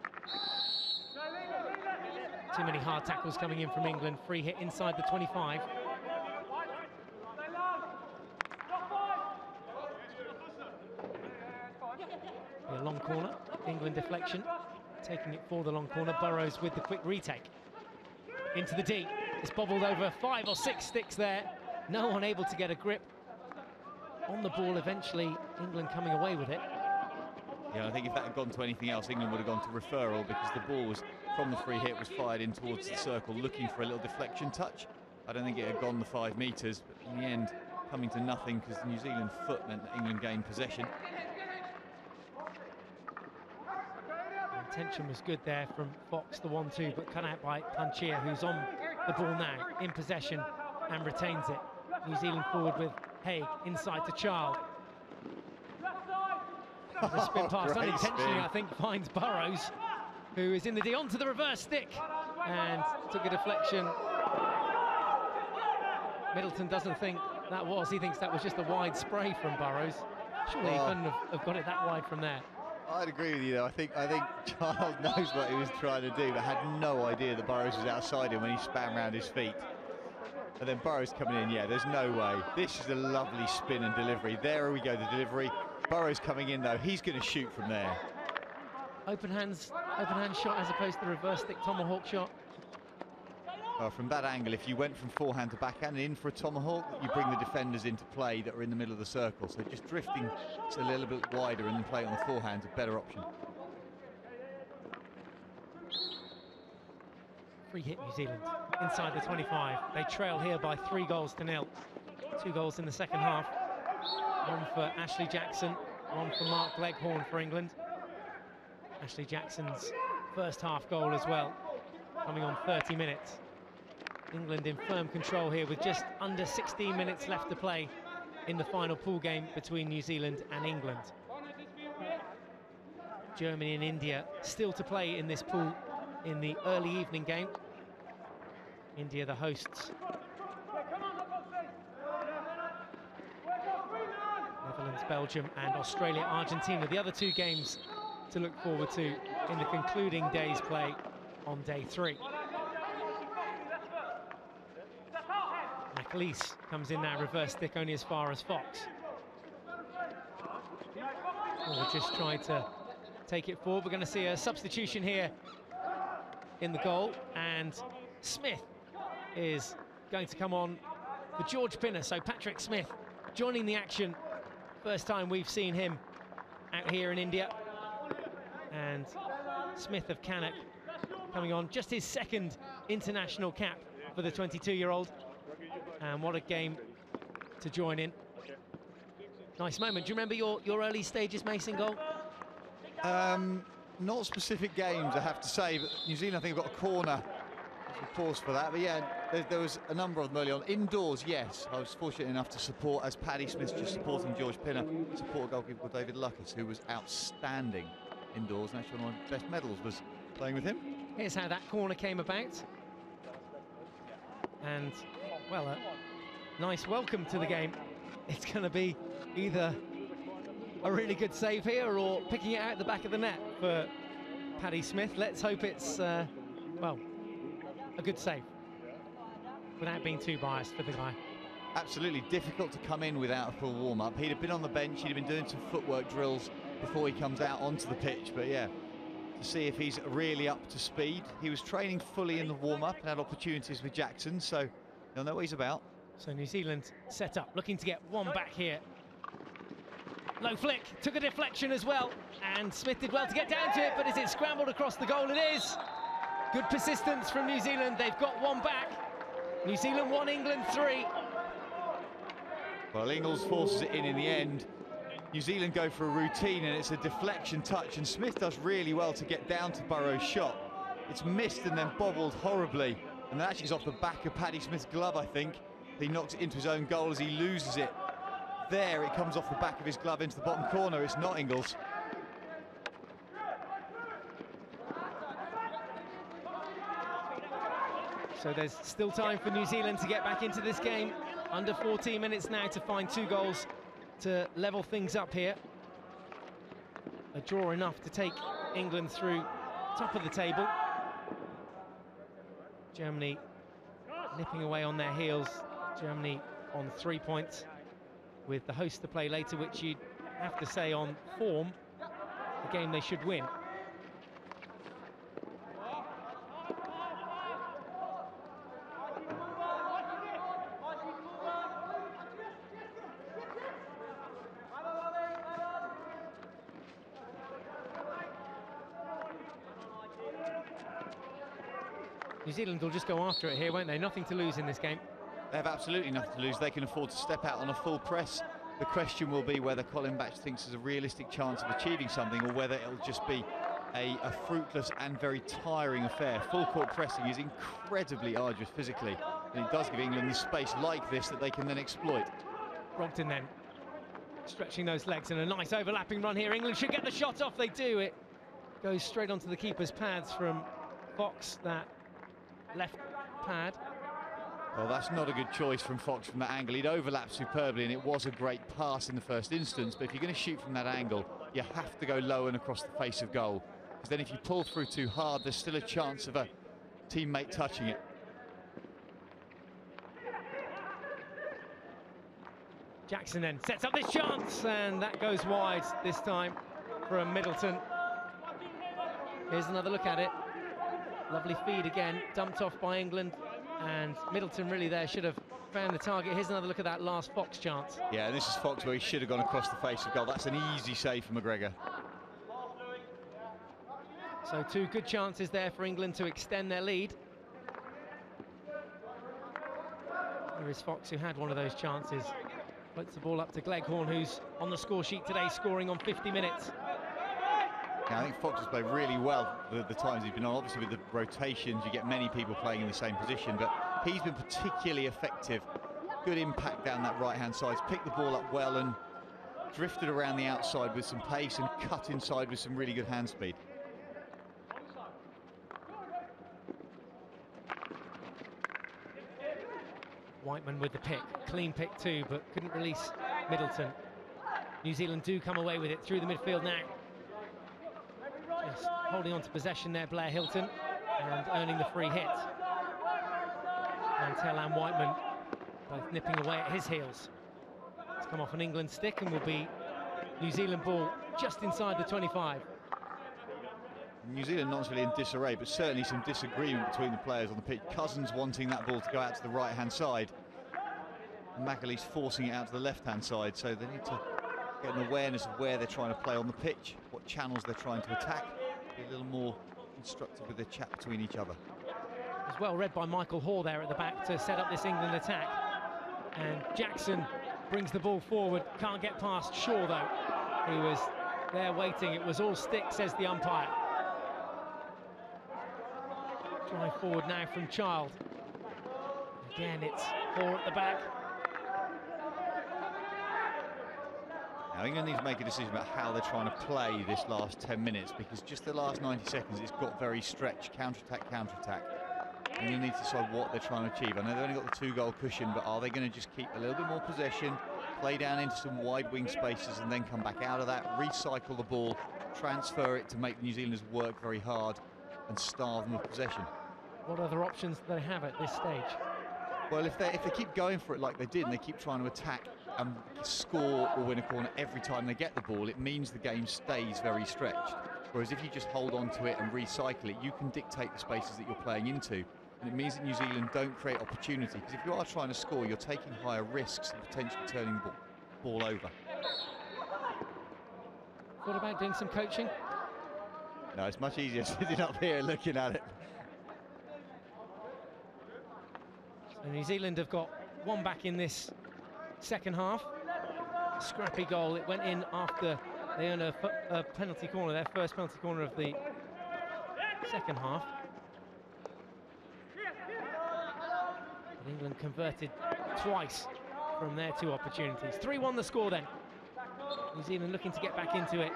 Too many hard tackles coming in from England. Free hit inside the 25. A long corner, England deflection. Taking it for the long corner. Burrows with the quick retake. Into the D. It's bobbled over 5 or 6 sticks there. No one able to get a grip on the ball. Eventually, England coming away with it.
Yeah, I think if that had gone to anything else, England would have gone to referral because the ball was from the free hit was fired in towards the circle, looking for a little deflection touch. I don't think it had gone the 5 metres, but in the end, coming to nothing because the New Zealand foot meant that England gained possession.
The intention was good there from Fox, the 1-2, but cut out by Panchia, who's on the ball now, in possession, and retains it. New Zealand forward with Haig, inside to Child. The spin pass, unintentionally, I think, finds Burrows, who is in the D, onto the reverse stick, and took a deflection. Middleton doesn't think that was, he thinks that was just a wide spray from Burrows. Surely he couldn't have got it that wide from there.
I'd agree with you, though. I think Child knows what he was trying to do, but had no idea that Burrows was outside him when he span round his feet. And then Burrows coming in, yeah, there's no way. This is a lovely spin and delivery. There we go, the delivery. Burrows coming in, though. He's going to shoot from there.
Open hand shot as opposed to the reverse stick tomahawk shot.
Well, from that angle, if you went from forehand to backhand and in for a tomahawk, you bring the defenders into play that are in the middle of the circle. So just drifting a little bit wider and then playing on the forehand is a better option.
Free hit New Zealand inside the 25. They trail here by 3-0. 2 goals in the second half. One for Ashley Jackson, one for Mark Leghorn for England. Ashley Jackson's first half goal as well, coming on 30 minutes. England in firm control here with just under 16 minutes left to play in the final pool game between New Zealand and England. Germany and India still to play in this pool in the early evening game. India the hosts. Netherlands, Belgium and Australia, Argentina. The other 2 games to look forward to in the concluding day's play on day 3. McAleese comes in now, reverse stick only as far as Fox. We'll just try to take it forward. We're going to see a substitution here in the goal, and Smith is going to come on for George Pinner. So Patrick Smith joining the action. First time we've seen him out here in India. And Smith of Cannock coming on, just his second international cap for the 22-year-old. And what a game to join in. Nice moment. Do you remember your early stages, Mason, goal?
Not specific games, I have to say, but New Zealand, I think, have got a corner. Pause for that, but yeah, there was a number of them early on. Indoors, yes, I was fortunate enough to support, as Paddy Smith's just supporting George Pinner, support a goalkeeper called David Lucas, who was outstanding indoors, and actually one of my best medals was playing with him.
Here's how that corner came about. And, well, a nice welcome to the game. It's going to be either a really good save here or picking it out the back of the net for Paddy Smith. Let's hope it's, well, a good save without being too biased for the guy.
Absolutely difficult to come in without a full warm-up. He'd have been on the bench, he'd have been doing some footwork drills before he comes out onto the pitch, but yeah, to see if he's really up to speed. He was training fully in the warm-up and had opportunities with Jackson, so he'll know what he's about.
So New Zealand set up, looking to get one back here. Low flick, took a deflection as well, and Smith did well to get down to it, but is it scrambled across the goal? It is. Good persistence from New Zealand. They've got one back. New Zealand 1, England 3.
Well, Ingles forces it in the end. New Zealand go for a routine, and it's a deflection touch, and Smith does really well to get down to Burrow's shot. It's missed and then bobbled horribly, and that actually is off the back of Paddy Smith's glove, I think. He knocks it into his own goal as he loses it. There, it comes off the back of his glove into the bottom corner. It's not Ingles.
So there's still time for New Zealand to get back into this game. Under 14 minutes now to find 2 goals to level things up here. A draw enough to take England through top of the table. Germany nipping away on their heels. Germany on 3 points, with the host to play later, which you'd have to say on form, a game they should win. New Zealand will just go after it here, won't they? Nothing to lose in this game.
They have absolutely nothing to lose. They can afford to step out on a full press. The question will be whether Colin Batch thinks there's a realistic chance of achieving something, or whether it'll just be a fruitless and very tiring affair. Full court pressing is incredibly arduous physically, and it does give England the space like this that they can then exploit.
Brogdon then stretching those legs, and a nice overlapping run here. England should get the shot off. They do. It goes straight onto the keeper's pads from Fox, that left pad.
Well, that's not a good choice from Fox from that angle. He'd overlapped superbly, and it was a great pass in the first instance, but if you're going to shoot from that angle, you have to go low and across the face of goal, because then if you pull through too hard, there's still a chance of a teammate touching it.
Jackson then sets up this chance, and that goes wide this time from Middleton. Here's another look at it. Lovely feed again, dumped off by England and Middleton really there should have found the target. Here's another look at that last Fox chance.
Yeah, and this is Fox where he should have gone across the face of goal. That's an easy save for McGregor.
So 2 good chances there for England to extend their lead. There is Fox, who had one of those chances. Puts the ball up to Gleghorn, who's on the score sheet today, scoring on 50 minutes.
Yeah, I think Fox has played really well the times he's been on. Obviously with the rotations, you get many people playing in the same position, but he's been particularly effective. Good impact down that right-hand side. He's picked the ball up well and drifted around the outside with some pace and cut inside with some really good hand speed.
Whiteman with the pick, clean pick too, but couldn't release Middleton. New Zealand do come away with it through the midfield now. Just holding on to possession there, Blair Hilton, and earning the free hit. Mantell and Whiteman both nipping away at his heels. It's come off an England stick and will be New Zealand ball just inside the 25.
New Zealand not really in disarray, but certainly some disagreement between the players on the pitch. Cousins wanting that ball to go out to the right-hand side, and McAleese forcing it out to the left-hand side, so they need to get an awareness of where they're trying to play on the pitch, what channels they're trying to attack, be a little more constructive with their chat between each other.
It was well read by Michael Hoare there at the back to set up this England attack, and Jackson brings the ball forward, can't get past Shaw though, who was there waiting. It was all stick, says the umpire. Drive forward now from Child. Again, it's Hoare at the back.
Now England needs to make a decision about how they're trying to play this last 10 minutes, because just the last 90 seconds it's got very stretched, counter-attack, counter-attack. England need to decide what they're trying to achieve. I know they've only got the 2-goal cushion, but are they going to just keep a little bit more possession, play down into some wide wing spaces and then come back out of that, recycle the ball, transfer it to make the New Zealanders work very hard and starve them of possession?
What other options do they have at this stage?
Well, if they keep going for it like they did and they keep trying to attack and score or win a corner every time they get the ball, it means the game stays very stretched. Whereas if you just hold on to it and recycle it, you can dictate the spaces that you're playing into. And it means that New Zealand don't create opportunity, because if you are trying to score, you're taking higher risks and potentially turning the ball over.
Thought about doing some coaching?
No, it's much easier sitting up here looking at it.
So New Zealand have got one back in this second half. Scrappy goal. It went in after they earned a penalty corner, their first penalty corner of the second half. But England converted twice from their 2 opportunities. 3-1 the score then. New Zealand looking to get back into it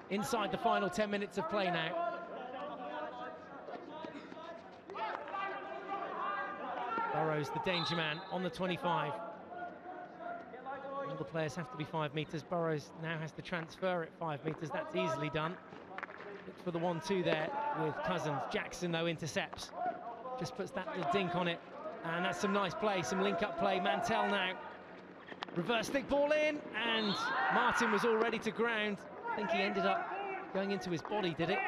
inside the final 10 minutes of play now. Burrows, the danger man, on the 25. All the players have to be 5 metres. Burrows now has to transfer at 5 metres. That's easily done. Look for the 1-2 there with Cousins. Jackson, though, intercepts. Just puts that little dink on it. And that's some nice play, some link-up play. Mantell now. Reverse stick ball in, and Martin was all ready to ground. I think he ended up going into his body, did it?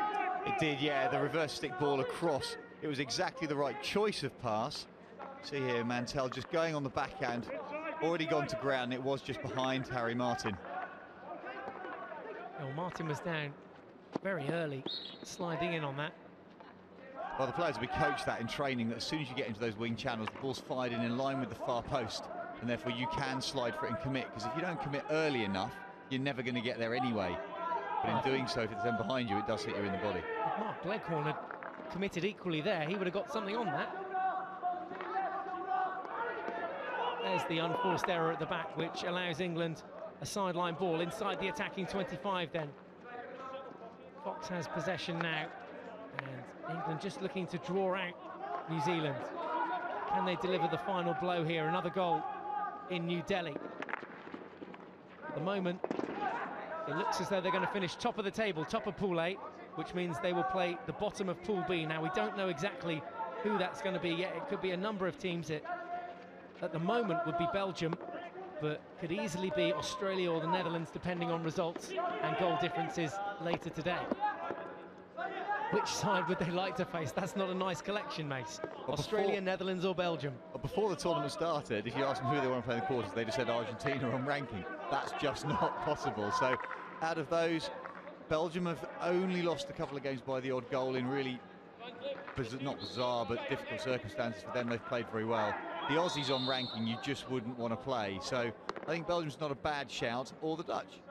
It did, yeah, the reverse stick ball across. It was exactly the right choice of pass. See here, Mantell just going on the backhand, already gone to ground. It was just behind Harry Martin.
Oh, Martin was down very early, sliding in on that.
Well, the players will be coached that in training, that as soon as you get into those wing channels, the ball's fired in line with the far post, and therefore you can slide for it and commit, because if you don't commit early enough, you're never going to get there anyway. But in doing so, if it's then behind you, it does hit you in the body.
If Mark Gleghorn had committed equally there, he would have got something on that. There's the unforced error at the back, which allows England a sideline ball inside the attacking 25 then. Fox has possession now, and England just looking to draw out New Zealand. Can they deliver the final blow here? Another goal in New Delhi. At the moment, it looks as though they're going to finish top of the table, top of Pool A, which means they will play the bottom of Pool B. Now, we don't know exactly who that's going to be yet. It could be a number of teams. It, at the moment, would be Belgium, but could easily be Australia or the Netherlands, depending on results and goal differences later today. Which side would they like to face? That's not a nice collection, Mace.
Well,
Australia, Netherlands or Belgium?
Before the tournament started, if you asked them who they want to play in the quarters, they just said Argentina on ranking. That's just not possible. So out of those, Belgium have only lost a couple of games by the odd goal in really, not bizarre, but difficult circumstances for them. They've played very well. The Aussies on ranking, you just wouldn't want to play. So I think Belgium's not a bad shout, or the Dutch.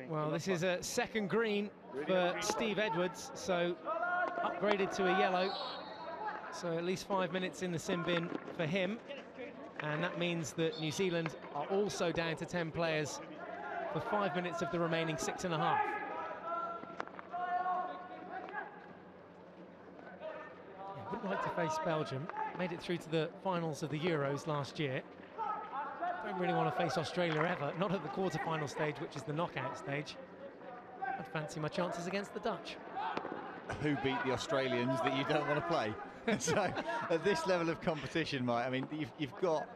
Well, this is a second green for Steve Edwards, so upgraded to a yellow. So at least 5 minutes in the sin bin for him. And that means that New Zealand are also down to 10 players for 5 minutes of the remaining 6.5. Yeah, wouldn't like to face Belgium. Made it through to the finals of the Euros last year. Don't really want to face Australia ever, not at the quarter-final stage, which is the knockout stage. I'd fancy my chances against the Dutch.
Who beat the Australians that you don't want to play? So at this level of competition, Mike, I mean, you've got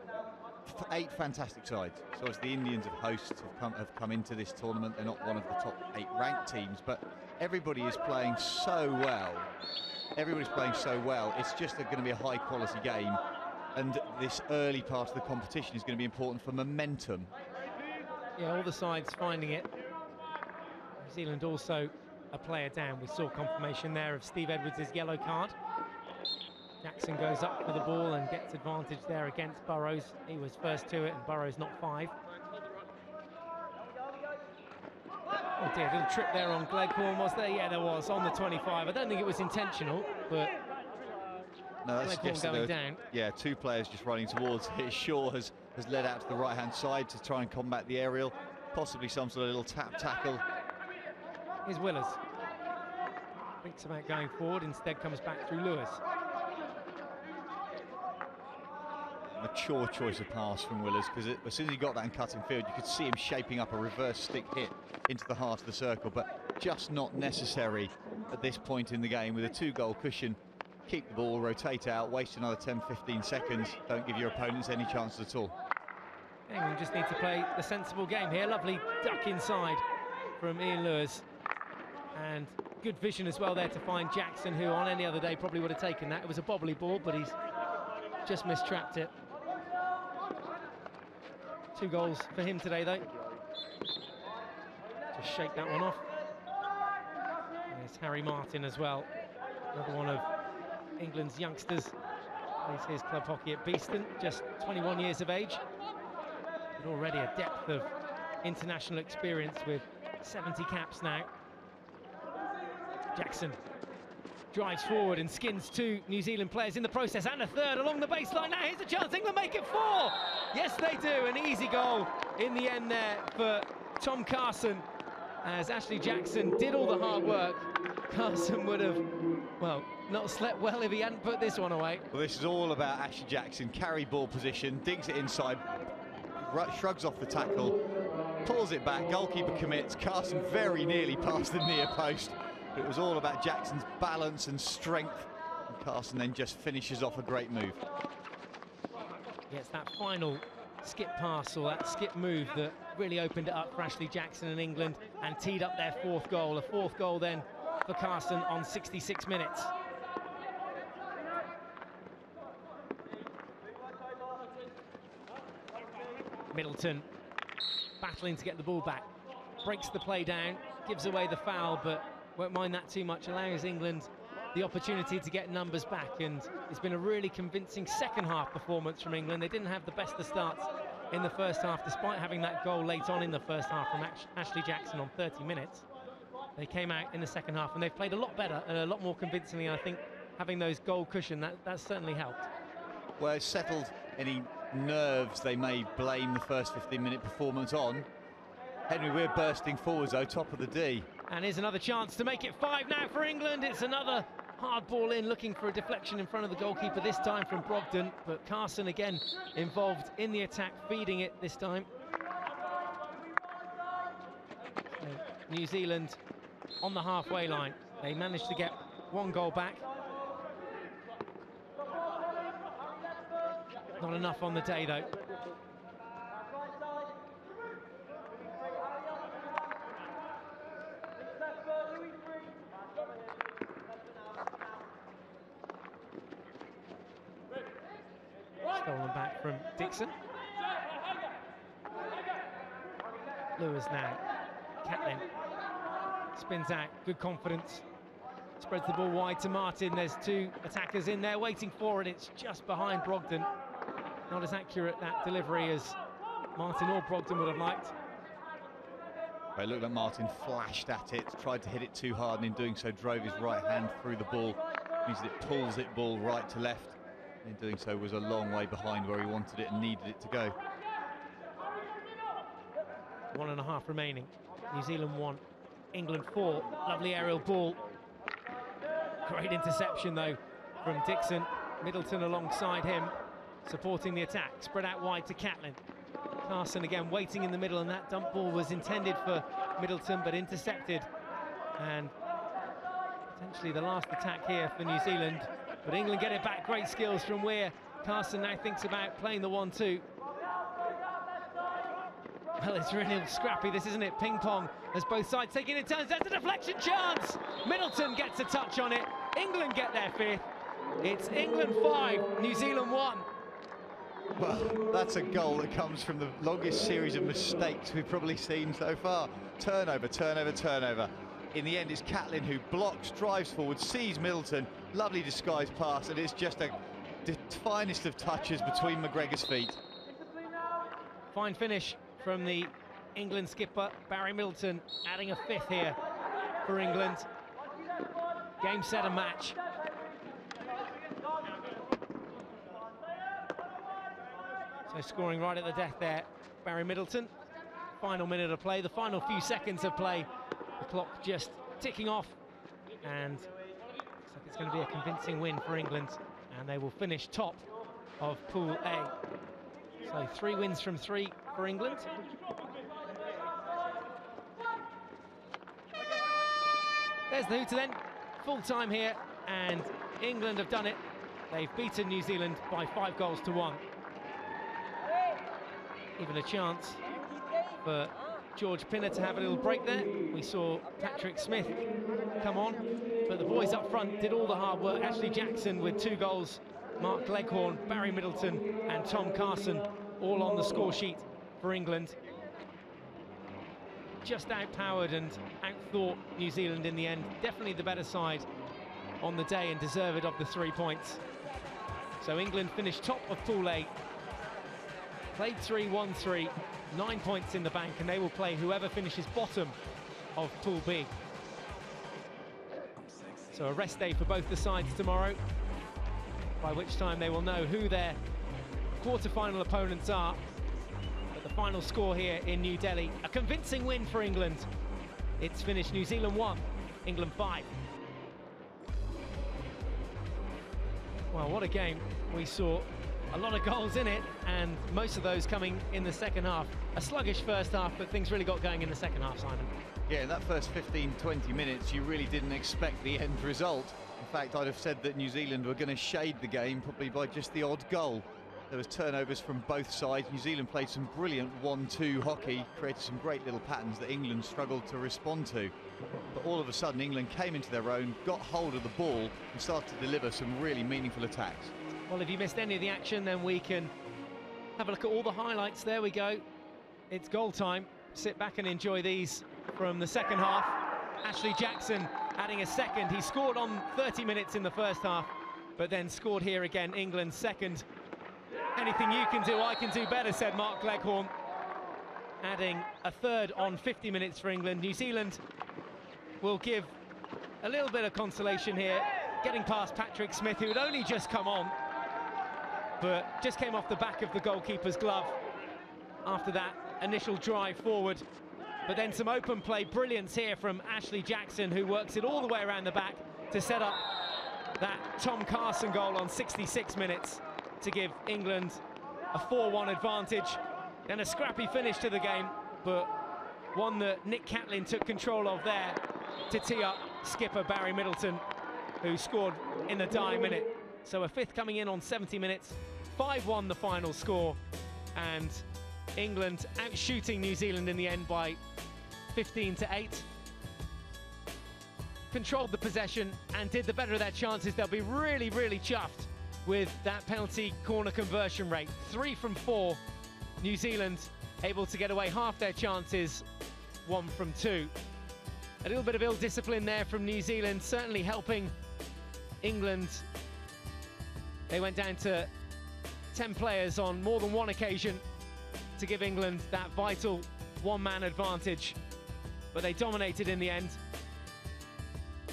8 fantastic sides. So obviously the Indians have hosts have come into this tournament. They're not one of the top 8 ranked teams, but everybody is playing so well. Everybody's playing so well. It's just going to be a high-quality game. And this early part of the competition is going to be important for momentum.
Yeah, all the sides finding it. New Zealand also a player down. We saw confirmation there of Steve Edwards' yellow card. Jackson goes up for the ball and gets advantage there against Burrows. He was first to it and Burrows not 5. Oh dear, little trip there on Gleghorn, was there? Yeah, there was, on the 25. I don't think it was intentional, but
no, that's
Gleghorn going down.
Yeah, 2 players just running towards it. Shaw has led out to the right-hand side to try and combat the aerial. Possibly some sort of little tap tackle.
Here's Willers. Thinks about going forward, instead comes back through Lewis.
Mature choice of pass from Willers, because as soon as he got that and cut in field, you could see him shaping up a reverse stick hit into the heart of the circle, but just not necessary at this point in the game. With a 2-goal cushion, keep the ball, rotate out, waste another 10-15 seconds, don't give your opponents any chances at all.
England just need to play the sensible game here. Lovely duck inside from Ian Lewis, and good vision as well there to find Jackson, who on any other day probably would have taken that. It was a bobbly ball, but he's just mistrapped it. 2 goals for him today, though. Just shake that one off. There's Harry Martin as well, another one of England's youngsters. Plays his club hockey at Beeston, just 21 years of age, but already a depth of international experience with 70 caps now. Jackson drives forward and skins 2 New Zealand players in the process, and a third along the baseline. Now here's a chance, England make it 4. Yes, they do. An easy goal in the end there for Tom Carson, as Ashley Jackson did all the hard work. Carson would have, well, not slept well if he hadn't put this one away.
Well, this is all about Ashley Jackson. Carry ball position, digs it inside, shrugs off the tackle, pulls it back, goalkeeper commits. Carson very nearly past the near post. But it was all about Jackson's balance and strength. And Carson then just finishes off a great move.
It's that final skip pass, or that skip move, that really opened it up for Ashley Jackson and England and teed up their 4th goal. A 4th goal then for Carson on 66 minutes. Middleton battling to get the ball back. Breaks the play down, gives away the foul, but won't mind that too much, allows England the opportunity to get numbers back, and it's been a really convincing second half performance from England. They didn't have the best of starts in the first half, despite having that goal late on in the first half from Ashley Jackson on 30 minutes. They came out in the second half and they've played a lot better and a lot more convincingly. I think having those goal cushion, that certainly helped.
Well, it's settled any nerves they may blame the first 15-minute performance on. Henry Weir bursting forwards though, top of the D.
And here's another chance to make it 5 now for England. It's another hard ball in, looking for a deflection in front of the goalkeeper, this time from Brogdon, but Carson again involved in the attack, feeding it this time. So New Zealand on the halfway line. They managed to get 1 goal back. Not enough on the day though. Stolen back from Dixon. Lewis now. Catlin spins out, good confidence. Spreads the ball wide to Martin. There's two attackers in there waiting for it. It's just behind Brogdon. Not as accurate that delivery as Martin or Brogdon would have liked.
It looked like Martin flashed at it, tried to hit it too hard, and in doing so drove his right hand through the ball. Means that it pulls it ball right to left. And in doing so was a long way behind where he wanted it and needed it to go.
1.5 remaining. New Zealand 1, England 4. Lovely aerial ball. Great interception though from Dixon. Middleton alongside him, supporting the attack. Spread out wide to Catlin. Carson again waiting in the middle, and that dump ball was intended for Middleton but intercepted. And potentially the last attack here for New Zealand. But England get it back. Great skills from Weir. Carson now thinks about playing the 1-2. Well, it's really scrappy, this, isn't it? Ping pong as both sides taking it turns. There's a deflection chance. Middleton gets a touch on it. England get their 5th. It's England 5, New Zealand 1.
Well, that's a goal that comes from the longest series of mistakes we've probably seen so far. Turnover, turnover, turnover. In the end, it's Catlin who blocks, drives forward, sees Middleton. Lovely disguised pass, and it's just the finest of touches between McGregor's feet.
Fine finish from the England skipper, Barry Middleton, adding a 5th here for England. Game, set, and match. So scoring right at the death there, Barry Middleton. Final minute of play, the final few seconds of play. The clock just ticking off, and looks like it's going to be a convincing win for England, and they will finish top of Pool A. So 3 wins from 3 for England. There's the hooter then, full time here, and England have done it. They've beaten New Zealand by 5 goals to 1. Even a chance for George Pinner to have a little break there. We saw Patrick Smith come on, but the boys up front did all the hard work. Ashley Jackson with 2 goals, Mark Leghorn, Barry Middleton and Tom Carson all on the score sheet for England. Just outpowered and outthought New Zealand in the end. Definitely the better side on the day and deserved of the 3 points. So England finished top of Pool A. Played 3, won 3, 9 points in the bank, and they will play whoever finishes bottom of Pool B. So a rest day for both the sides tomorrow, by which time they will know who their quarter-final opponents are. But the final score here in New Delhi, a convincing win for England. It's finished New Zealand 1, England 5. Well, what a game. We saw a lot of goals in it, and most of those coming in the second half. A sluggish first half, but things really got going in the second half, Simon.
Yeah, in that first 15-20 minutes, you really didn't expect the end result. In fact, I'd have said that New Zealand were going to shade the game, probably by just the odd goal. There was turnovers from both sides. New Zealand played some brilliant 1-2 hockey, created some great little patterns that England struggled to respond to. But all of a sudden, England came into their own, got hold of the ball, and started to deliver some really meaningful attacks.
Well, if you missed any of the action, then we can have a look at all the highlights. There we go. It's goal time. Sit back and enjoy these from the second half. Ashley Jackson adding a second. He scored on 30 minutes in the first half, but then scored here again, England's second. Anything you can do, I can do better, said Mark Leghorn. Adding a third on 50 minutes for England. New Zealand will give a little bit of consolation here, getting past Patrick Smith, who had only just come on, but just came off the back of the goalkeeper's glove after that initial drive forward. But then some open play brilliance here from Ashley Jackson, who works it all the way around the back to set up that Tom Carson goal on 66 minutes to give England a 4-1 advantage. Then a scrappy finish to the game, but one that Nick Catlin took control of there to tee up skipper Barry Middleton, who scored in the dying minute. So a 5th coming in on 70 minutes, 5-1 the final score, and England outshooting New Zealand in the end by 15-8. Controlled the possession and did the better of their chances. They'll be really, really chuffed with that penalty corner conversion rate. 3 from 4. New Zealand able to get away half their chances, 1 from 2. A little bit of ill discipline there from New Zealand, certainly helping England. They went down to 10 players on more than one occasion to give England that vital one-man advantage, but they dominated in the end,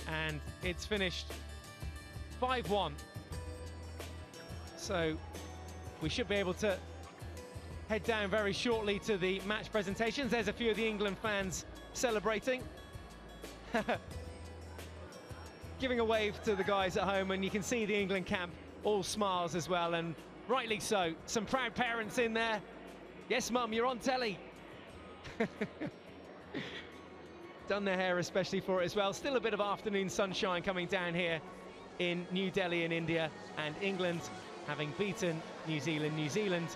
and it's finished 5-1. So we should be able to head down very shortly to the match presentations. There's a few of the England fans celebrating. Giving a wave to the guys at home, and you can see the England camp all smiles as well, and rightly so. Some proud parents in there. Yes, Mum, you're on telly. Done their hair especially for it as well. Still a bit of afternoon sunshine coming down here in New Delhi in India, and England having beaten New Zealand. New Zealand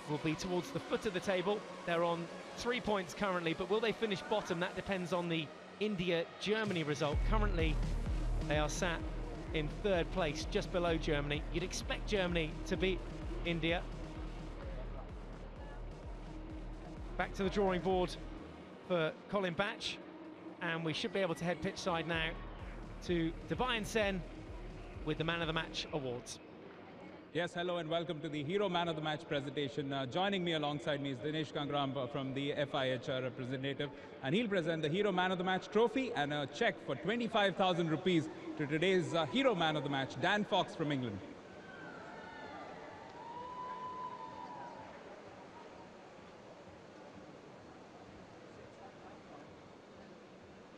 will be towards the foot of the table. They're on 3 points currently, but will they finish bottom? That depends on the India-Germany result. Currently, they are sat in 3rd place, just below Germany. You'd expect Germany to beat India. Back to the drawing board for Colin Batch, and we should be able to head pitch side now to Dubai and Sen with the Man of the Match awards.
Yes, hello and welcome to the Hero Man of the Match presentation. Joining me alongside me is Dinesh Gangram from the FIHR representative, and he'll present the Hero Man of the Match trophy and a check for 25,000 rupees to today's Hero Man of the Match, Dan Fox from England.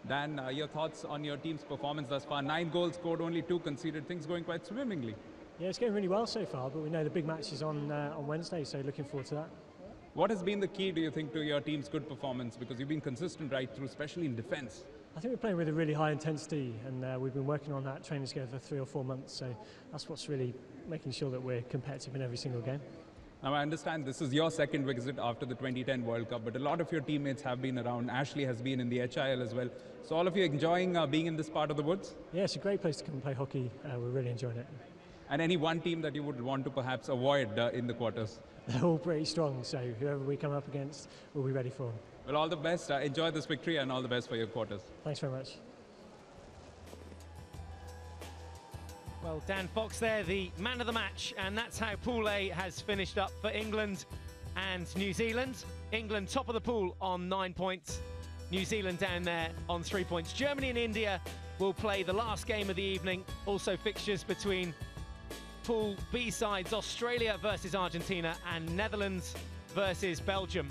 Dan, your thoughts on your team's performance thus far? 9 goals scored, only 2 conceded. Things going quite swimmingly.
Yeah, it's going really well so far, but we know the big match is on Wednesday, so looking forward to that.
What has been the key, do you think, to your team's good performance? Because you've been consistent right through, especially in defence.
I think we're playing with a really high intensity, and we've been working on that training together for 3 or 4 months, so that's what's really making sure that we're competitive in every single game.
Now, I understand this is your 2nd visit after the 2010 World Cup, but a lot of your teammates have been around. Ashley has been in the HIL as well. So all of you enjoying being in this part of the woods?
Yeah, it's a great place to come and play hockey. We're really enjoying it.
And any one team that you would want to perhaps avoid in the quarters?
They're all pretty strong, so whoever we come up against, we'll be ready for them.
Well, all the best. Enjoy this victory and all the best for your quarters.
Thanks very much.
Well, Dan Fox there, the man of the match, and that's how Pool A has finished up for England and New Zealand. England top of the pool on 9 points, New Zealand down there on 3 points. Germany and India will play the last game of the evening. Also fixtures between Pool B sides, Australia versus Argentina and Netherlands versus Belgium.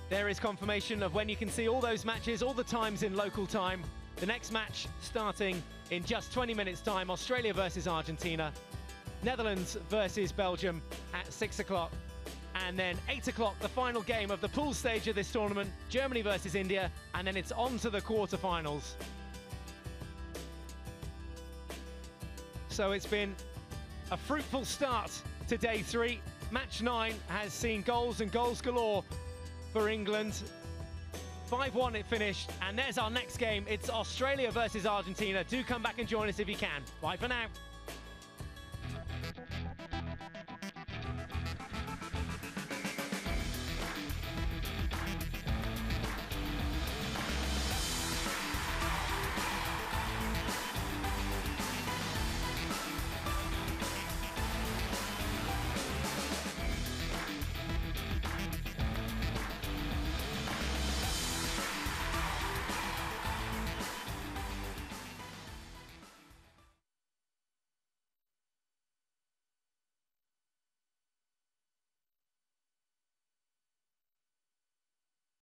There is confirmation of when you can see all those matches, all the times in local time. The next match starting in just 20 minutes time, Australia versus Argentina, Netherlands versus Belgium at 6 o'clock. And then 8 o'clock, the final game of the pool stage of this tournament, Germany versus India, and then it's on to the quarterfinals. So it's been a fruitful start to day 3. Match 9 has seen goals and goals galore for England. 5-1 it finished, and there's our next game. It's Australia versus Argentina. Do come back and join us if you can. Bye for now.